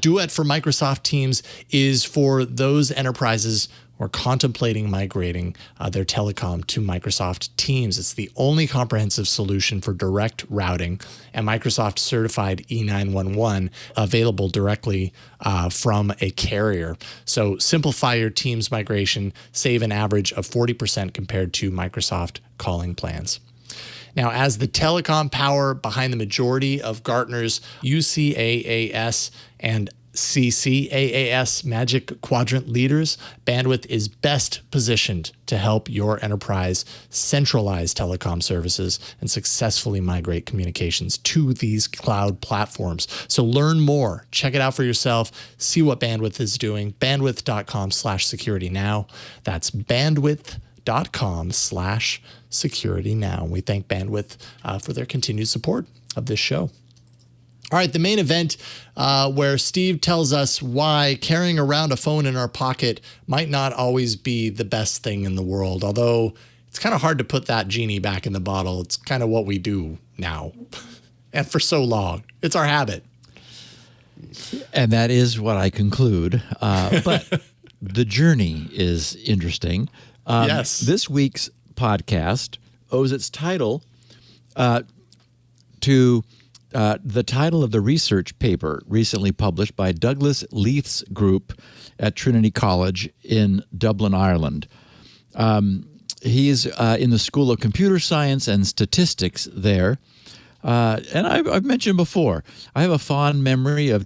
Duet for Microsoft Teams is for those enterprises who are contemplating migrating their telecom to Microsoft Teams. It's the only comprehensive solution for direct routing and Microsoft certified E911 available directly from a carrier. So simplify your Teams migration, save an average of 40% compared to Microsoft calling plans. Now, as the telecom power behind the majority of Gartner's UCaaS and CCaaS Magic Quadrant leaders, Bandwidth is best positioned to help your enterprise centralize telecom services and successfully migrate communications to these cloud platforms. So learn more, check it out for yourself, see what Bandwidth is doing, bandwidth.com/security now. That's bandwidth.com/security now. We thank Bandwidth for their continued support of this show. All right, the main event where Steve tells us why carrying around a phone in our pocket might not always be the best thing in the world, although it's kind of hard to put that genie back in the bottle. It's kind of what we do now and for so long. It's our habit. And that is what I conclude. But the journey is interesting. Yes. This week's podcast owes its title to the title of the research paper recently published by Douglas Leith's group at Trinity College in Dublin, Ireland. He's in the School of Computer Science and Statistics there. And I've mentioned before, I have a fond memory of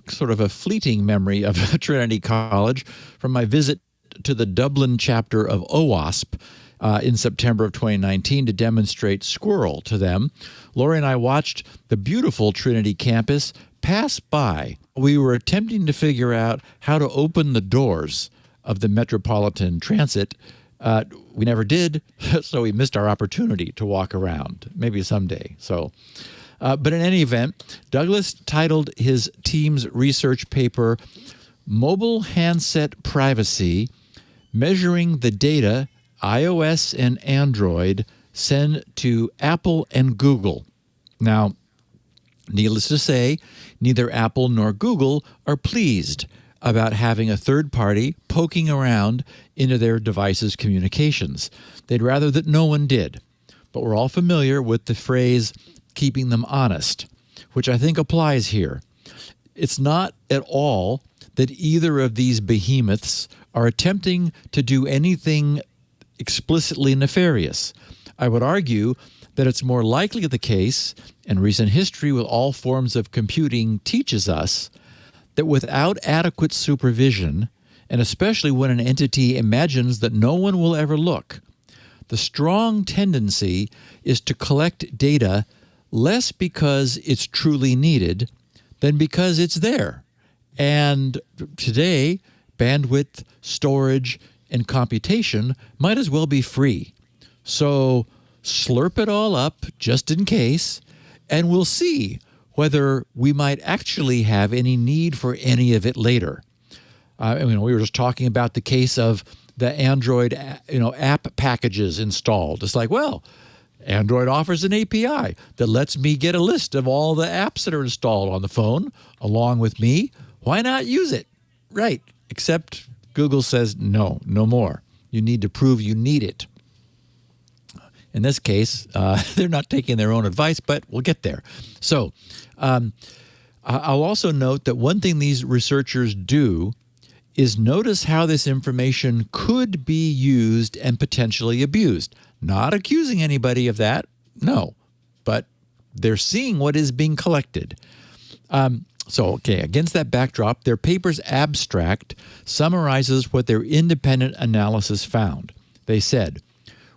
sort of a fleeting memory of Trinity College from my visit to the Dublin chapter of OWASP in September of 2019 to demonstrate Squirrel to them. Lori and I watched the beautiful Trinity campus pass by. We were attempting to figure out how to open the doors of the Metropolitan Transit. We never did, so we missed our opportunity to walk around. Maybe someday. But in any event, Douglas titled his team's research paper, Mobile Handset Privacy, Measuring the Data iOS and Android send to Apple and Google. Now, needless to say, neither Apple nor Google are pleased about having a third party poking around into their devices' communications. They'd rather that no one did. But we're all familiar with the phrase, keeping them honest, which I think applies here. It's not at all that either of these behemoths are attempting to do anything explicitly nefarious. I would argue that it's more likely the case, and recent history with all forms of computing teaches us, that without adequate supervision, and especially when an entity imagines that no one will ever look, the strong tendency is to collect data less because it's truly needed than because it's there. And today, bandwidth, storage, and computation might as well be free. So slurp it all up just in case, and we'll see whether we might actually have any need for any of it later. We were just talking about the case of the Android app packages installed. It's like, well, Android offers an API that lets me get a list of all the apps that are installed on the phone along with me. Why not use it? Right. Except Google says, no more. You need to prove you need it. In this case, they're not taking their own advice, but we'll get there. So I'll also note that one thing these researchers do is notice how this information could be used and potentially abused. Not accusing anybody of that, no, but they're seeing what is being collected. Against that backdrop, their paper's abstract summarizes what their independent analysis found. They said,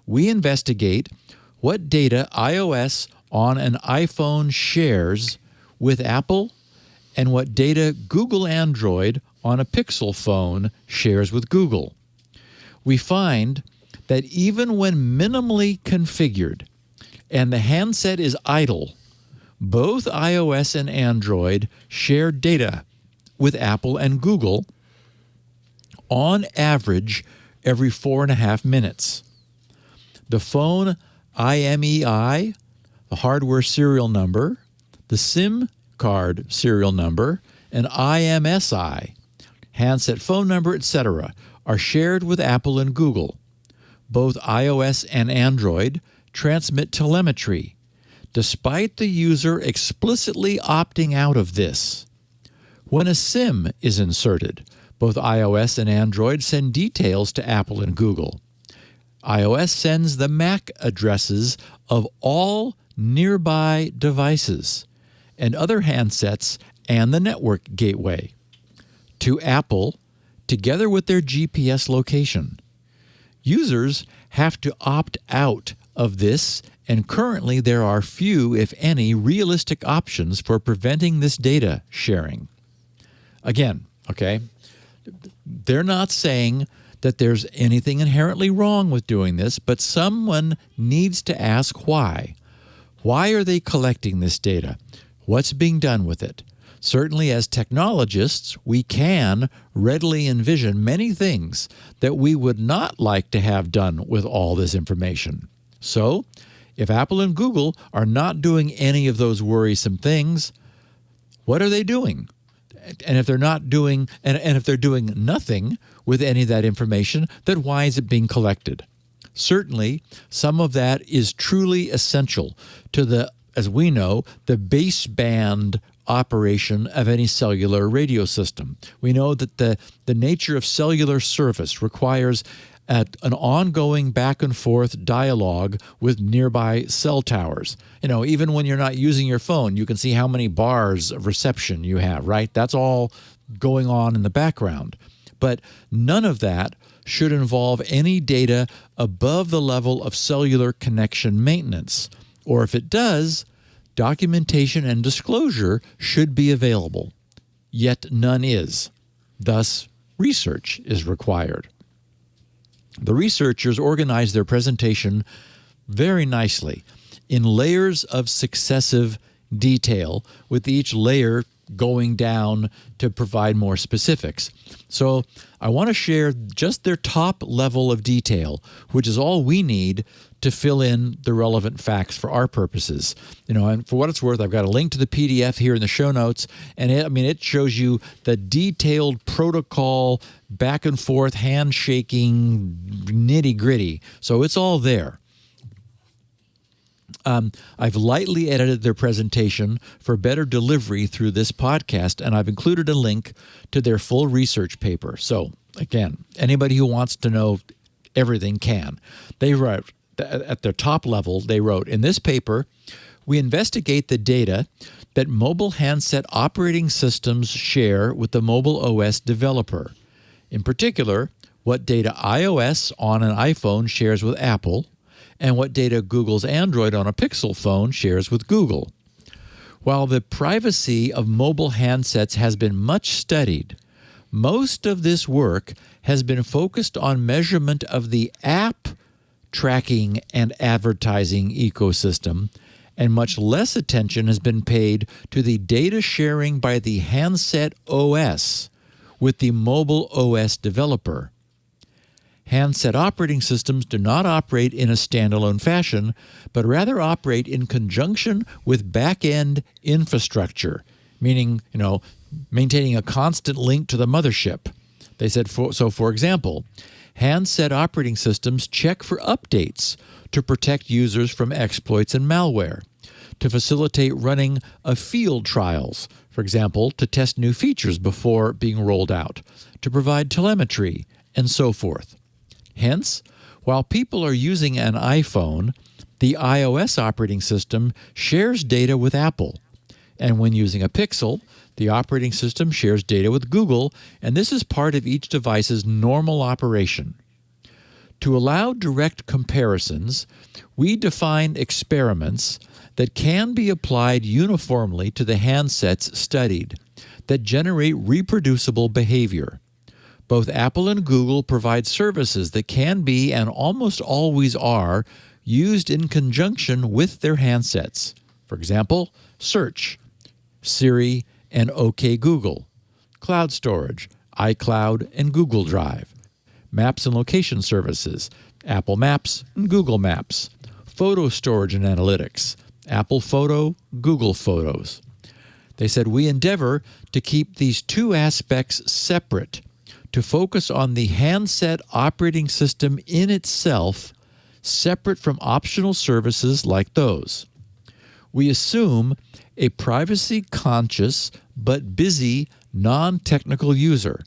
we investigate what data iOS on an iPhone shares with Apple and what data Google Android on a Pixel phone shares with Google. We find that even when minimally configured and the handset is idle, both iOS and Android share data with Apple and Google on average every 4.5 minutes. The phone IMEI, the hardware serial number, the SIM card serial number, and IMSI, handset phone number, etc., are shared with Apple and Google. Both iOS and Android transmit telemetry, despite the user explicitly opting out of this. When a SIM is inserted, both iOS and Android send details to Apple and Google. iOS sends the MAC addresses of all nearby devices and other handsets and the network gateway to Apple, together with their GPS location. Users have to opt out of this, and currently there are few, if any, realistic options for preventing this data sharing. Again, they're not saying that there's anything inherently wrong with doing this, but someone needs to ask why. Why are they collecting this data? What's being done with it? Certainly, as technologists, we can readily envision many things that we would not like to have done with all this information. So, if Apple and Google are not doing any of those worrisome things, what are they doing? And if they're not doing, and if they're doing nothing with any of that information, then why is it being collected? Certainly, some of that is truly essential to the, as we know, the baseband operation of any cellular radio system. We know that the nature of cellular service requires an ongoing back and forth dialogue with nearby cell towers. Even when you're not using your phone, you can see how many bars of reception you have, right? That's all going on in the background. But none of that should involve any data above the level of cellular connection maintenance. Or if it does, documentation and disclosure should be available. Yet none is. Thus, research is required. The researchers organized their presentation very nicely in layers of successive detail, with each layer going down to provide more specifics. So I want to share just their top level of detail, which is all we need to fill in the relevant facts for our purposes. And for what it's worth, I've got a link to the PDF here in the show notes, and it shows you the detailed protocol, back and forth, handshaking, nitty-gritty. So it's all there. I've lightly edited their presentation for better delivery through this podcast, and I've included a link to their full research paper. So, again, anybody who wants to know everything can. They wrote, at their top level, they wrote, in this paper, we investigate the data that mobile handset operating systems share with the mobile OS developer. In particular, what data iOS on an iPhone shares with Apple, and what data Google's Android on a Pixel phone shares with Google. While the privacy of mobile handsets has been much studied, most of this work has been focused on measurement of the app tracking and advertising ecosystem, and much less attention has been paid to the data sharing by the handset OS with the mobile OS developer. handset operating systems do not operate in a standalone fashion, but rather operate in conjunction with back-end infrastructure, meaning, maintaining a constant link to the mothership. They said, for example, handset operating systems check for updates to protect users from exploits and malware, to facilitate running of field trials, for example, to test new features before being rolled out, to provide telemetry, and so forth. Hence, while people are using an iPhone, the iOS operating system shares data with Apple. And when using a Pixel, the operating system shares data with Google, and this is part of each device's normal operation. To allow direct comparisons, we define experiments that can be applied uniformly to the handsets studied that generate reproducible behavior. Both Apple and Google provide services that can be, and almost always are, used in conjunction with their handsets. For example, Search, Siri, and OK Google, cloud storage, iCloud and Google Drive, maps and location services, Apple Maps and Google Maps, photo storage and analytics, Apple Photo, Google Photos. They said we endeavor to keep these two aspects separate, to focus on the handset operating system in itself, separate from optional services like those. We assume a privacy-conscious but busy non-technical user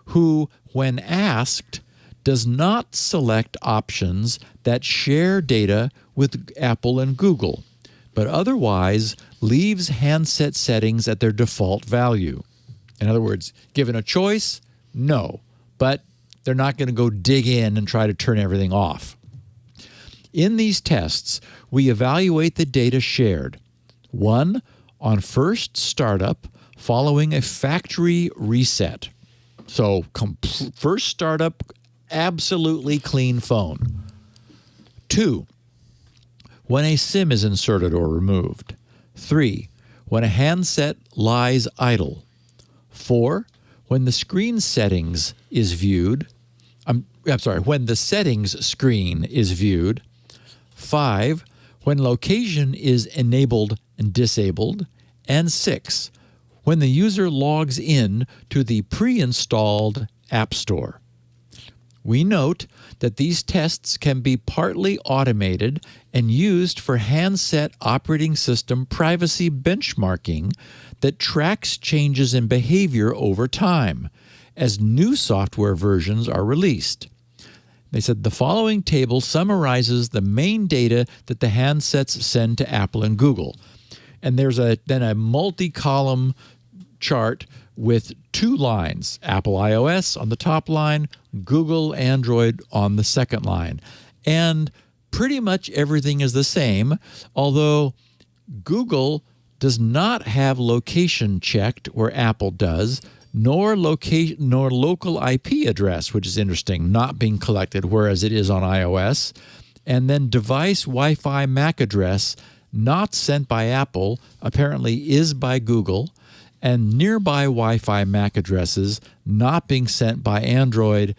who, when asked, does not select options that share data with Apple and Google, but otherwise leaves handset settings at their default value. In other words, given a choice, no, but they're not going to go dig in and try to turn everything off. In these tests, we evaluate the data shared. 1, on first startup following a factory reset. So first startup, absolutely clean phone. 2, when a SIM is inserted or removed. 3, when a handset lies idle. 4, when the screen settings is viewed. When the settings screen is viewed. 5, when location is enabled and disabled. And 6, when the user logs in to the pre-installed App Store. We note that these tests can be partly automated and used for handset operating system privacy benchmarking that tracks changes in behavior over time as new software versions are released. They said the following table summarizes the main data that the handsets send to Apple and Google. And there's then a multi-column chart with 2 lines, Apple iOS on the top line, Google Android on the second line. And pretty much everything is the same, although Google does not have location checked where Apple does, nor local IP address, which is interesting, not being collected, whereas it is on iOS. And then device Wi-Fi MAC address not sent by Apple, apparently is by Google, and nearby Wi-Fi MAC addresses not being sent by Android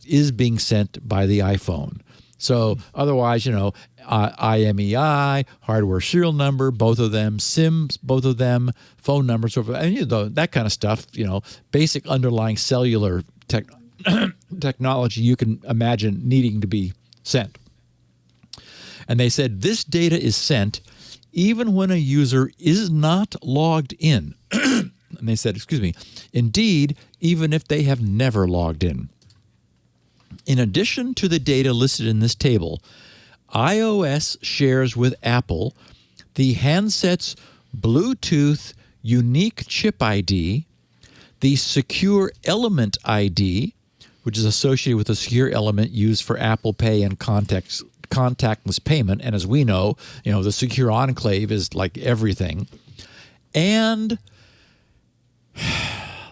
is being sent by the iPhone. So otherwise, IMEI, hardware serial number, both of them, SIMs, both of them, phone numbers, that kind of stuff, basic underlying cellular technology you can imagine needing to be sent. And they said this data is sent even when a user is not logged in. And they said, indeed, even if they have never logged in. In addition to the data listed in this table, iOS shares with Apple the handset's Bluetooth unique chip ID, the secure element ID, which is associated with a secure element used for Apple Pay and contactless payment. And as we know, the secure enclave is like everything. And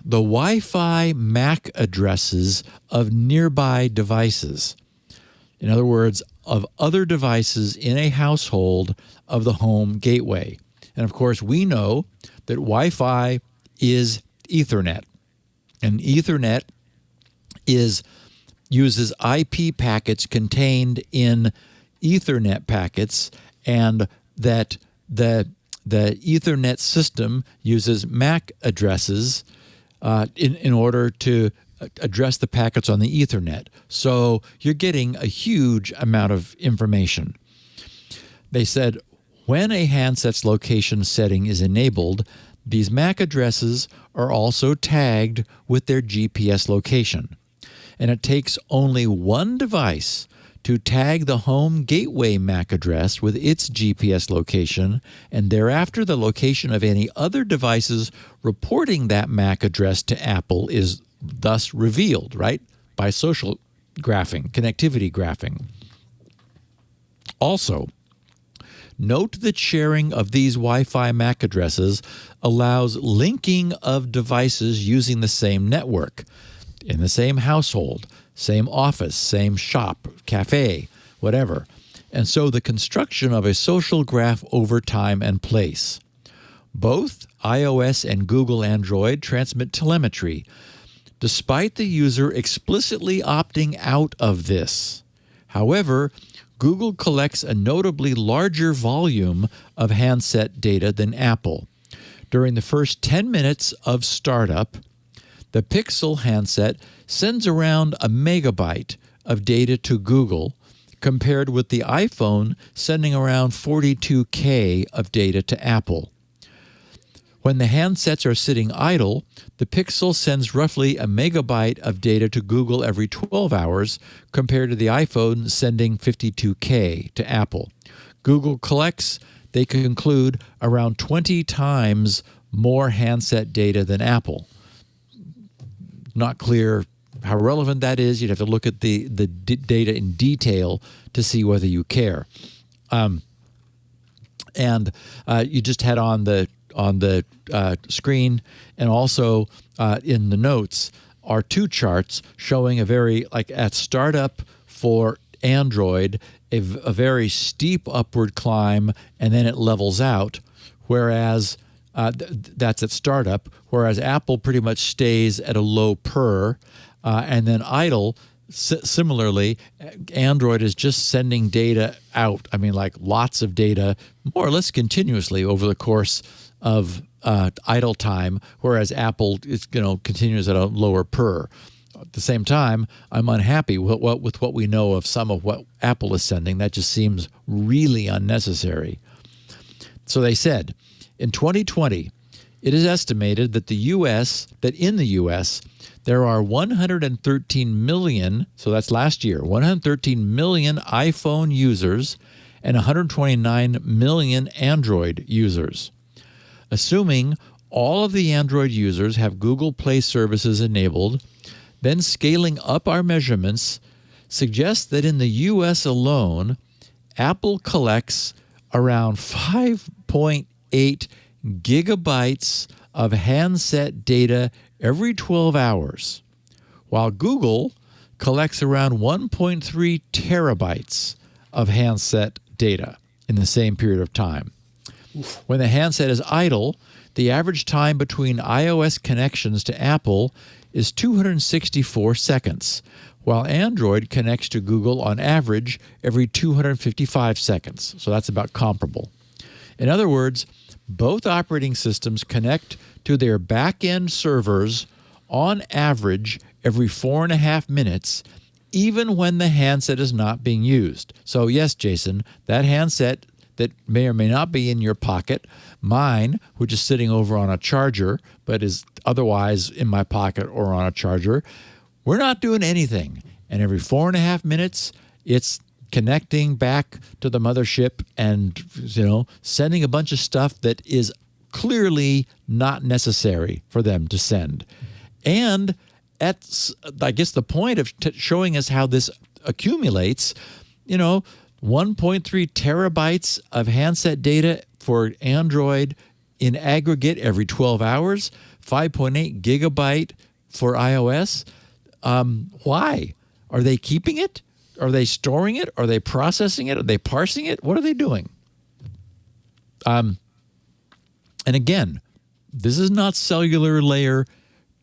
the Wi-Fi MAC addresses of nearby devices. In other words, of other devices in a household of the home gateway. And of course, we know that Wi-Fi is Ethernet. And Ethernet is uses IP packets contained in Ethernet packets, and that the Ethernet system uses MAC addresses in order to address the packets on the Ethernet. So you're getting a huge amount of information. They said when a handset's location setting is enabled, these MAC addresses are also tagged with their GPS location. And it takes only one device to tag the home gateway MAC address with its GPS location, and thereafter the location of any other devices reporting that MAC address to Apple is thus revealed, right? By social graphing, connectivity graphing. Also, note that sharing of these Wi-Fi MAC addresses allows linking of devices using the same network, in the same household, same office, same shop, cafe, whatever. And so the construction of a social graph over time and place. Both iOS and Google Android transmit telemetry, despite the user explicitly opting out of this. However, Google collects a notably larger volume of handset data than Apple. During the first 10 minutes of startup, the Pixel handset sends around a megabyte of data to Google, compared with the iPhone sending around 42K of data to Apple. When the handsets are sitting idle, the Pixel sends roughly a megabyte of data to Google every 12 hours, compared to the iPhone sending 52K to Apple. Google collects, they conclude, around 20 times more handset data than Apple. Not clear how relevant that is. You'd have to look at the data in detail to see whether you care. And you just had on the screen, and also in the notes are two charts showing a very, like at startup for Android, a very steep upward climb, and then it levels out, whereas that's at startup, whereas Apple pretty much stays at a low per, and then idle. Similarly, Android is just sending data out. I mean, like lots of data, more or less continuously over the course of idle time, whereas Apple is, continues at a lower per. At the same time, I'm unhappy with what we know of some of what Apple is sending. That just seems really unnecessary. So they said, in 2020, it is estimated that in the U.S., there are 113 million, so that's last year, 113 million iPhone users and 129 million Android users. Assuming all of the Android users have Google Play services enabled, then scaling up our measurements suggests that in the U.S. alone, Apple collects around 5.8 gigabytes of handset data every 12 hours, while Google collects around 1.3 terabytes of handset data in the same period of time. When the handset is idle, the average time between iOS connections to Apple is 264 seconds, while Android connects to Google on average every 255 seconds. So that's about comparable. In other words, both operating systems connect to their back-end servers on average every 4.5 minutes, even when the handset is not being used. So yes, Jason, that handset that may or may not be in your pocket, mine, which is sitting over on a charger, but is otherwise in my pocket or on a charger, we're not doing anything. And every 4.5 minutes, it's connecting back to the mothership and, sending a bunch of stuff that is clearly not necessary for them to send. And at, I guess, the point of showing us how this accumulates, 1.3 terabytes of handset data for Android in aggregate every 12 hours, 5.8 gigabyte for iOS. Why? Are they keeping it? Are they storing it? Are they processing it? Are they parsing it? What are they doing? And again, this is not cellular layer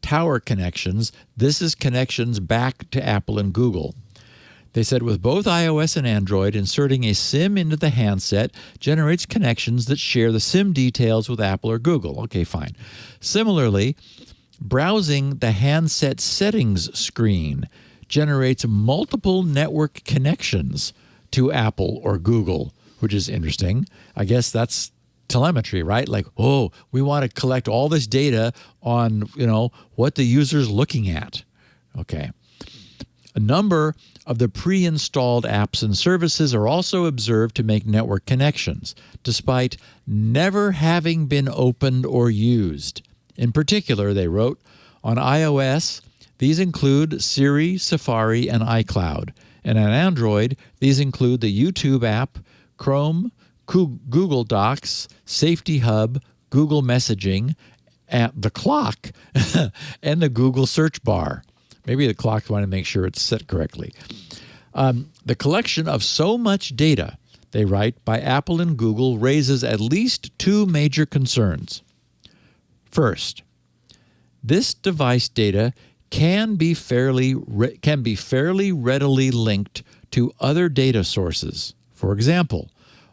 tower connections. This is connections back to Apple and Google. They said with both iOS and Android, inserting a SIM into the handset generates connections that share the SIM details with Apple or Google. Okay, fine. Similarly, browsing the handset settings screen generates multiple network connections to Apple or Google, which is interesting. I guess that's telemetry, right? Like, oh, we want to collect all this data on, what the user's looking at. Okay. A number of the pre-installed apps and services are also observed to make network connections, despite never having been opened or used. In particular, they wrote, on iOS, these include Siri, Safari, and iCloud. And on Android, these include the YouTube app, Chrome, Google Docs, Safety Hub, Google Messaging, the clock, and the Google search bar. Maybe the clock wanted to make sure it's set correctly. The collection of so much data, they write, by Apple and Google raises at least two major concerns. First, this device data can be fairly readily linked to other data sources. For example,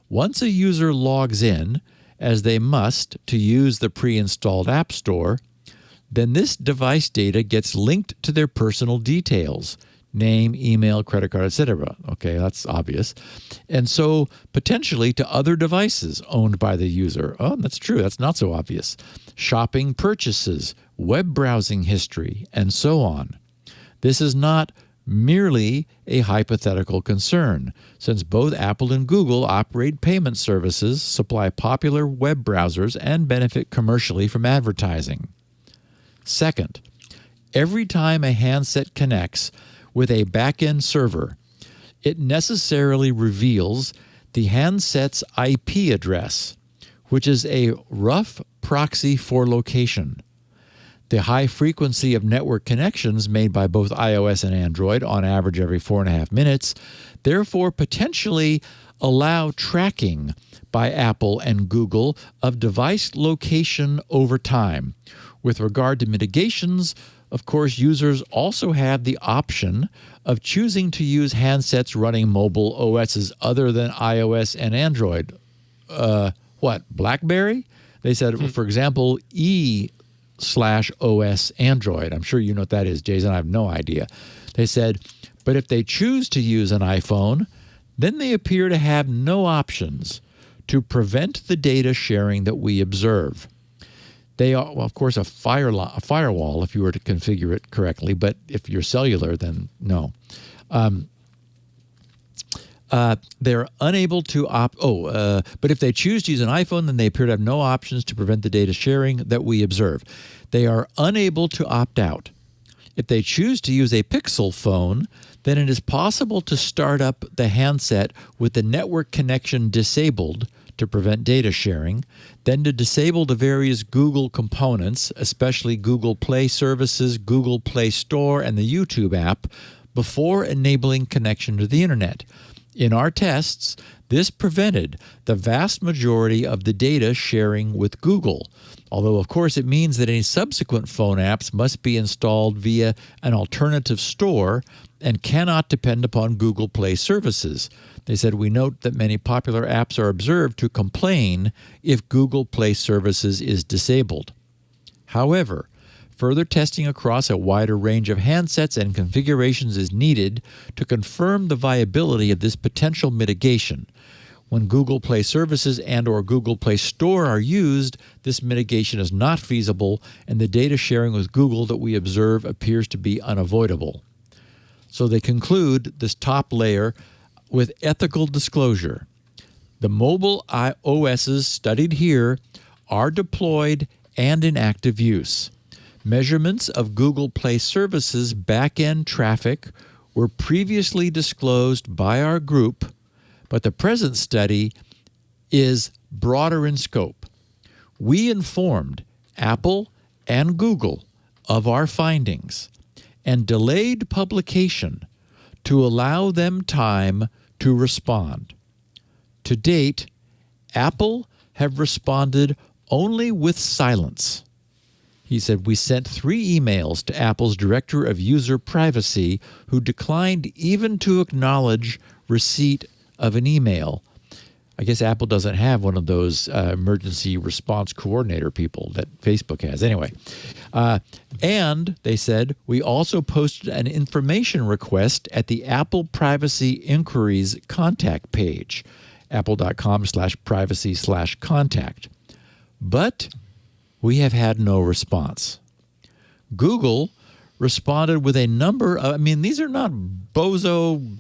once a user logs in, as they must to use the pre-installed App Store, then this device data gets linked to their personal details, name, email, credit card, etc. Okay, that's obvious. And so potentially to other devices owned by the user. Oh, that's true. That's not so obvious. Shopping purchases, web browsing history, and so on. This is not merely a hypothetical concern, since both Apple and Google operate payment services, supply popular web browsers, and benefit commercially from advertising. Second, every time a handset connects with a back-end server, it necessarily reveals the handset's IP address, which is a rough proxy for location. The high frequency of network connections made by both iOS and Android, on average every 4.5 minutes, therefore potentially allow tracking by Apple and Google of device location over time. With regard to mitigations, of course, users also have the option of choosing to use handsets running mobile OSs other than iOS and Android. BlackBerry? They said, for example, E/OS Android. I'm sure you know what that is, Jason. I have no idea. They said, but if they choose to use an iPhone, then they appear to have no options to prevent the data sharing that we observe. They are, well, of course, a firewall if you were to configure it correctly, but if you're cellular, then no. They're unable to but if they choose to use an iPhone, then they appear to have no options to prevent the data sharing that we observe. They are unable to opt out. If they choose to use a Pixel phone, then it is possible to start up the handset with the network connection disabled to prevent data sharing, then to disable the various Google components, especially Google Play services, Google Play Store, and the YouTube app, before enabling connection to the internet. In our tests, this prevented the vast majority of the data sharing with Google, although of course it means that any subsequent phone apps must be installed via an alternative store and cannot depend upon Google Play services. They said, we note that many popular apps are observed to complain if Google Play services is disabled. However, further testing across a wider range of handsets and configurations is needed to confirm the viability of this potential mitigation. When Google Play services and/or Google Play Store are used, this mitigation is not feasible, and the data sharing with Google that we observe appears to be unavoidable. So they conclude this top layer with ethical disclosure. The mobile OSs studied here are deployed and in active use. Measurements of Google Play services back-end traffic were previously disclosed by our group, but the present study is broader in scope. We informed Apple and Google of our findings and delayed publication to allow them time to respond. To date, Apple have responded only with silence, He said, we sent 3 emails to Apple's Director of User Privacy, who declined even to acknowledge receipt of an email. I guess Apple doesn't have one of those emergency response coordinator people that Facebook has. Anyway, and they said, we also posted an information request at the Apple Privacy Inquiries contact page, apple.com/privacy/contact. But we have had no response. Google responded with a number of, these are not bozo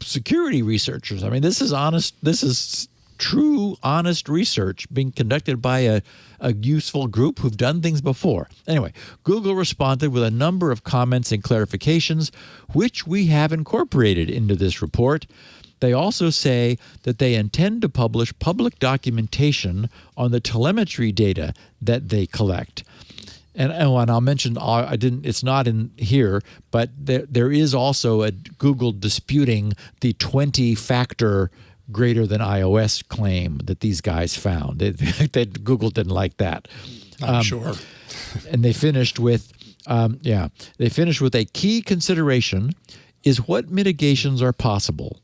security researchers. This is honest. This is true, honest research being conducted by a useful group who've done things before. Anyway, Google responded with a number of comments and clarifications, which we have incorporated into this report. They also say that they intend to publish public documentation on the telemetry data that they collect. And I'll mention, it's not in here, but there is also a Google disputing the 20-factor greater than iOS claim that these guys found. Google didn't like that. I'm sure. And they finished with, a key consideration is what mitigations are possible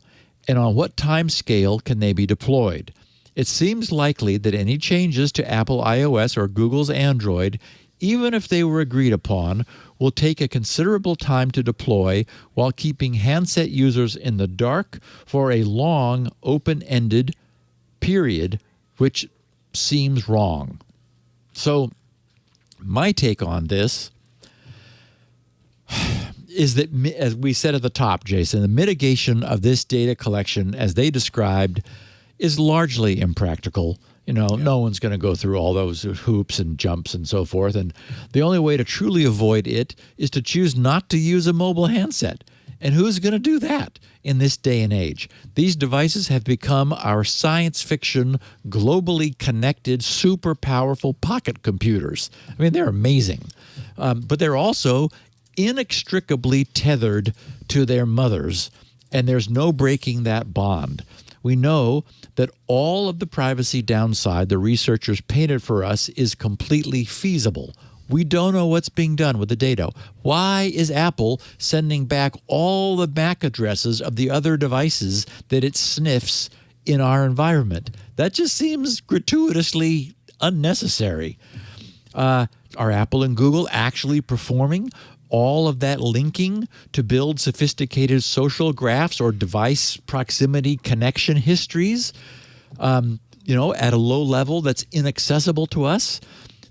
and on what time scale can they be deployed. It seems likely that any changes to Apple iOS or Google's Android, even if they were agreed upon, will take a considerable time to deploy while keeping handset users in the dark for a long, open-ended period, which seems wrong. So my take on this is that, as we said at the top, Jason, the mitigation of this data collection, as they described, is largely impractical. No one's going to go through all those hoops and jumps and so forth. And the only way to truly avoid it is to choose not to use a mobile handset. And who's going to do that in this day and age? These devices have become our science fiction, globally connected, super powerful pocket computers. They're amazing. But they're also inextricably tethered to their mothers, and there's no breaking that bond. We know that all of the privacy downside the researchers painted for us is completely feasible. We don't know what's being done with the data. Why is Apple sending back all the MAC addresses of the other devices that it sniffs in our environment? That just seems gratuitously unnecessary. Are Apple and Google actually performing all of that linking to build sophisticated social graphs or device proximity connection histories, at a low level that's inaccessible to us?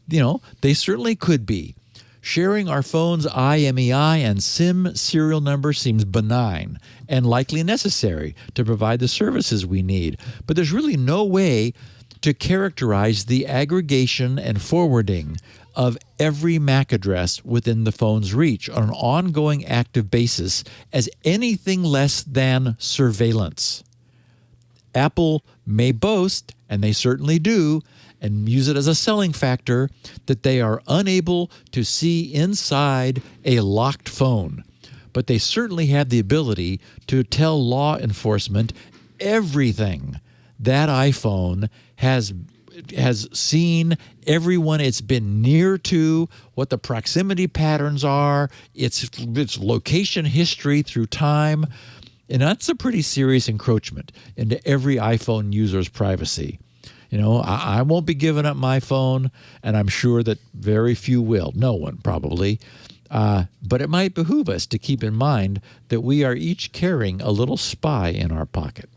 They certainly could be. Sharing our phone's IMEI and SIM serial number seems benign and likely necessary to provide the services we need. But there's really no way to characterize the aggregation and forwarding of every MAC address within the phone's reach on an ongoing active basis as anything less than surveillance. Apple may boast, and they certainly do, and use it as a selling factor, that they are unable to see inside a locked phone. But they certainly have the ability to tell law enforcement everything that iPhone has seen, everyone it's been near to, what the proximity patterns are, its location history through time. And that's a pretty serious encroachment into every iPhone user's privacy. I won't be giving up my phone, and I'm sure that very few will. No one, probably. But it might behoove us to keep in mind that we are each carrying a little spy in our pocket.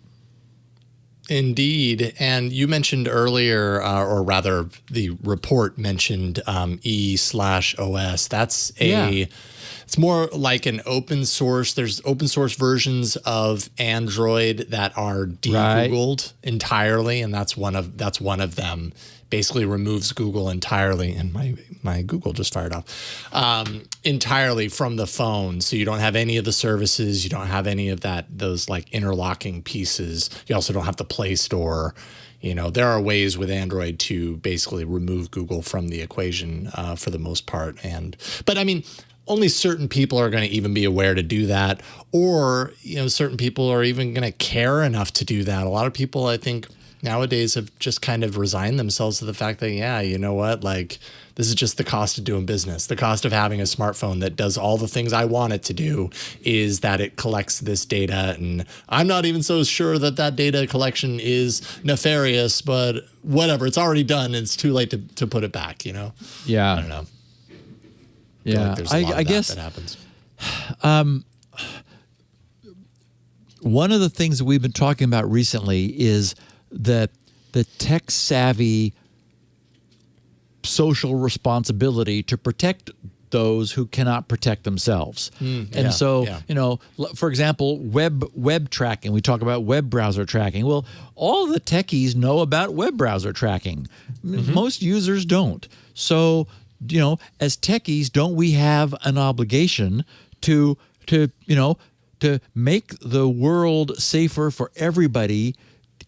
Indeed. And you mentioned earlier, or rather the report mentioned E/OS. That's it's more like an open source. There's open source versions of Android that are de-Googled entirely, and that's one of them. Basically removes Google entirely, and my Google just fired off, entirely from the phone. So you don't have any of the services. You don't have any of those like interlocking pieces. You also don't have the Play Store. There are ways with Android to basically remove Google from the equation for the most part. But only certain people are going to even be aware to do that, or certain people are even going to care enough to do that. A lot of people, I think, nowadays have just kind of resigned themselves to the fact that, yeah, you know what, like this is just the cost of doing business. The cost of having a smartphone that does all the things I want it to do is that it collects this data. And I'm not even so sure that that data collection is nefarious, but whatever, it's already done. And it's too late to put it back, you know? Yeah. I don't know. Yeah. There's a lot I of guess that happens. One of the things that we've been talking about recently is the tech savvy social responsibility to protect those who cannot protect themselves. And so, you know, for example, web tracking, we talk about web browser tracking. Well, all the techies know about web browser tracking. Most users don't. So, you know, as techies, don't we have an obligation to make the world safer for everybody,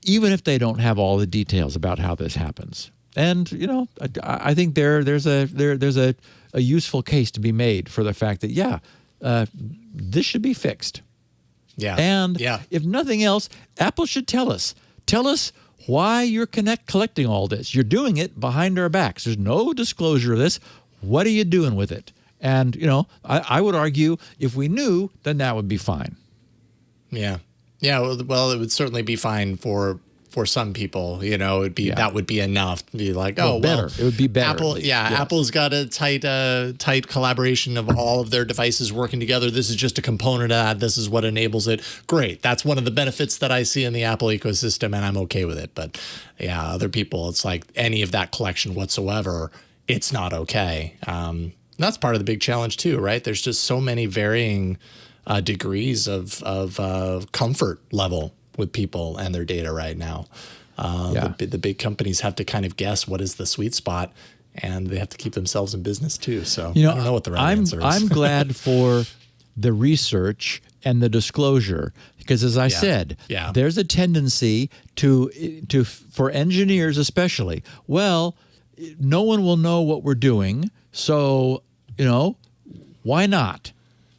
even if they don't have all the details about how this happens? And, you know, I think there's a useful case to be made for the fact that, this should be fixed. Yeah. And if nothing else, Apple should tell us why you're collecting all this. You're doing it behind our backs. There's no disclosure of this. What are you doing with it? And, you know, I would argue if we knew, then that would be fine. Yeah. Yeah. Well, it would certainly be fine for some people, you know, that would be enough to be like, better. It would be better. Apple, Apple's got a tight collaboration of all of their devices working together. This is just a component of that. This is what enables it. Great. That's one of the benefits that I see in the Apple ecosystem, and I'm okay with it. But yeah, other people, it's like any of that collection whatsoever, it's not okay. That's part of the big challenge too, right? There's just so many varying degrees of comfort level with people and their data right now. The big companies have to kind of guess what is the sweet spot, and they have to keep themselves in business too. So I don't know what the right answer is. I'm glad for the research and the disclosure, because as I said, there's a tendency for engineers especially, well, no one will know what we're doing, so, you know, why not?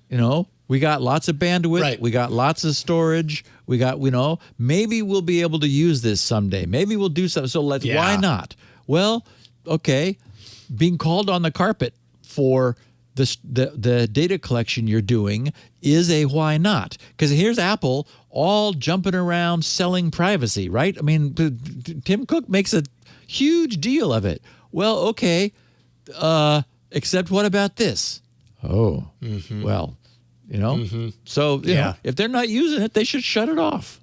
You know, we got lots of bandwidth. We got lots of storage. We got, you know, maybe we'll be able to use this someday. Maybe we'll do something. So why not? Well, okay, being called on the carpet for the data collection you're doing is a why not. Because here's Apple all jumping around selling privacy, right? I mean, Tim Cook makes a huge deal of it. Well, okay, except what about this? Oh, well, you know, so, you know, if they're not using it, they should shut it off.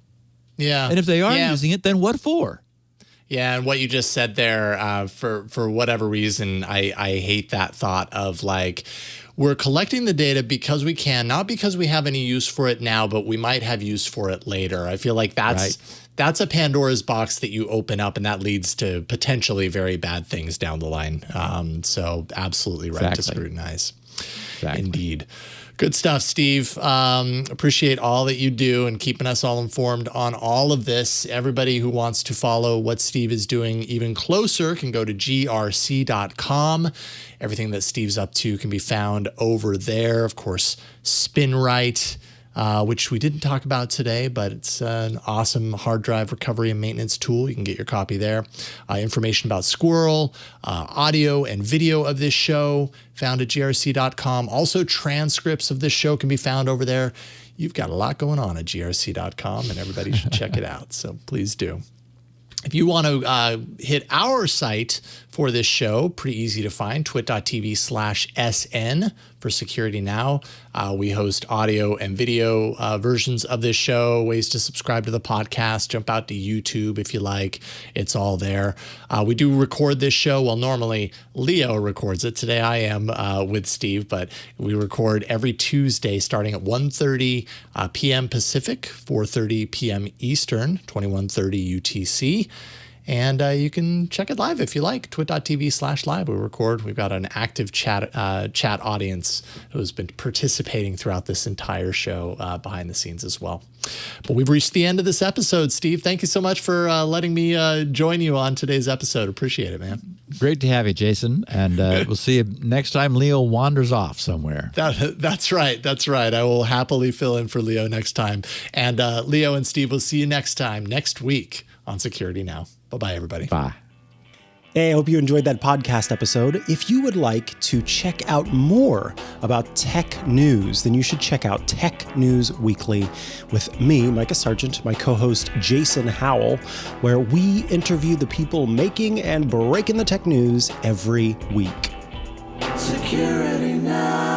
Yeah. And if they are using it, then what for? Yeah, and what you just said there, for whatever reason, I hate that thought of like, we're collecting the data because we can, not because we have any use for it now, but we might have use for it later. I feel like that's a Pandora's box that you open up, and that leads to potentially very bad things down the line. So absolutely right to scrutinize. Indeed. Good stuff, Steve. Appreciate all that you do and keeping us all informed on all of this. Everybody who wants to follow what Steve is doing even closer can go to grc.com. Everything that Steve's up to can be found over there. Of course, SpinRite, which we didn't talk about today, but it's an awesome hard drive recovery and maintenance tool. You can get your copy there. Information about Squirrel, audio and video of this show found at grc.com. Also, transcripts of this show can be found over there. You've got a lot going on at grc.com, and everybody should check it out. So please do. If you want to hit our site for this show, pretty easy to find, twit.tv/SN for Security Now. We host audio and video versions of this show, ways to subscribe to the podcast, jump out to YouTube if you like. It's all there. We do record this show. Well, normally Leo records it. Today I am with Steve, but we record every Tuesday starting at 1:30 p.m. Pacific, 4:30 p.m. Eastern, 21:30 UTC. And you can check it live if you like, twit.tv/live. We record. We've got an active chat audience who's been participating throughout this entire show behind the scenes as well. But we've reached the end of this episode, Steve. Thank you so much for letting me join you on today's episode. Appreciate it, man. Great to have you, Jason. And we'll see you next time Leo wanders off somewhere. That's right. That's right. I will happily fill in for Leo next time. And Leo and Steve will see you next time, next week, on Security Now. Bye-bye, everybody. Bye. Hey, I hope you enjoyed that podcast episode. If you would like to check out more about tech news, then you should check out Tech News Weekly with me, Micah Sargent, my co-host Jason Howell, where we interview the people making and breaking the tech news every week. Security Now.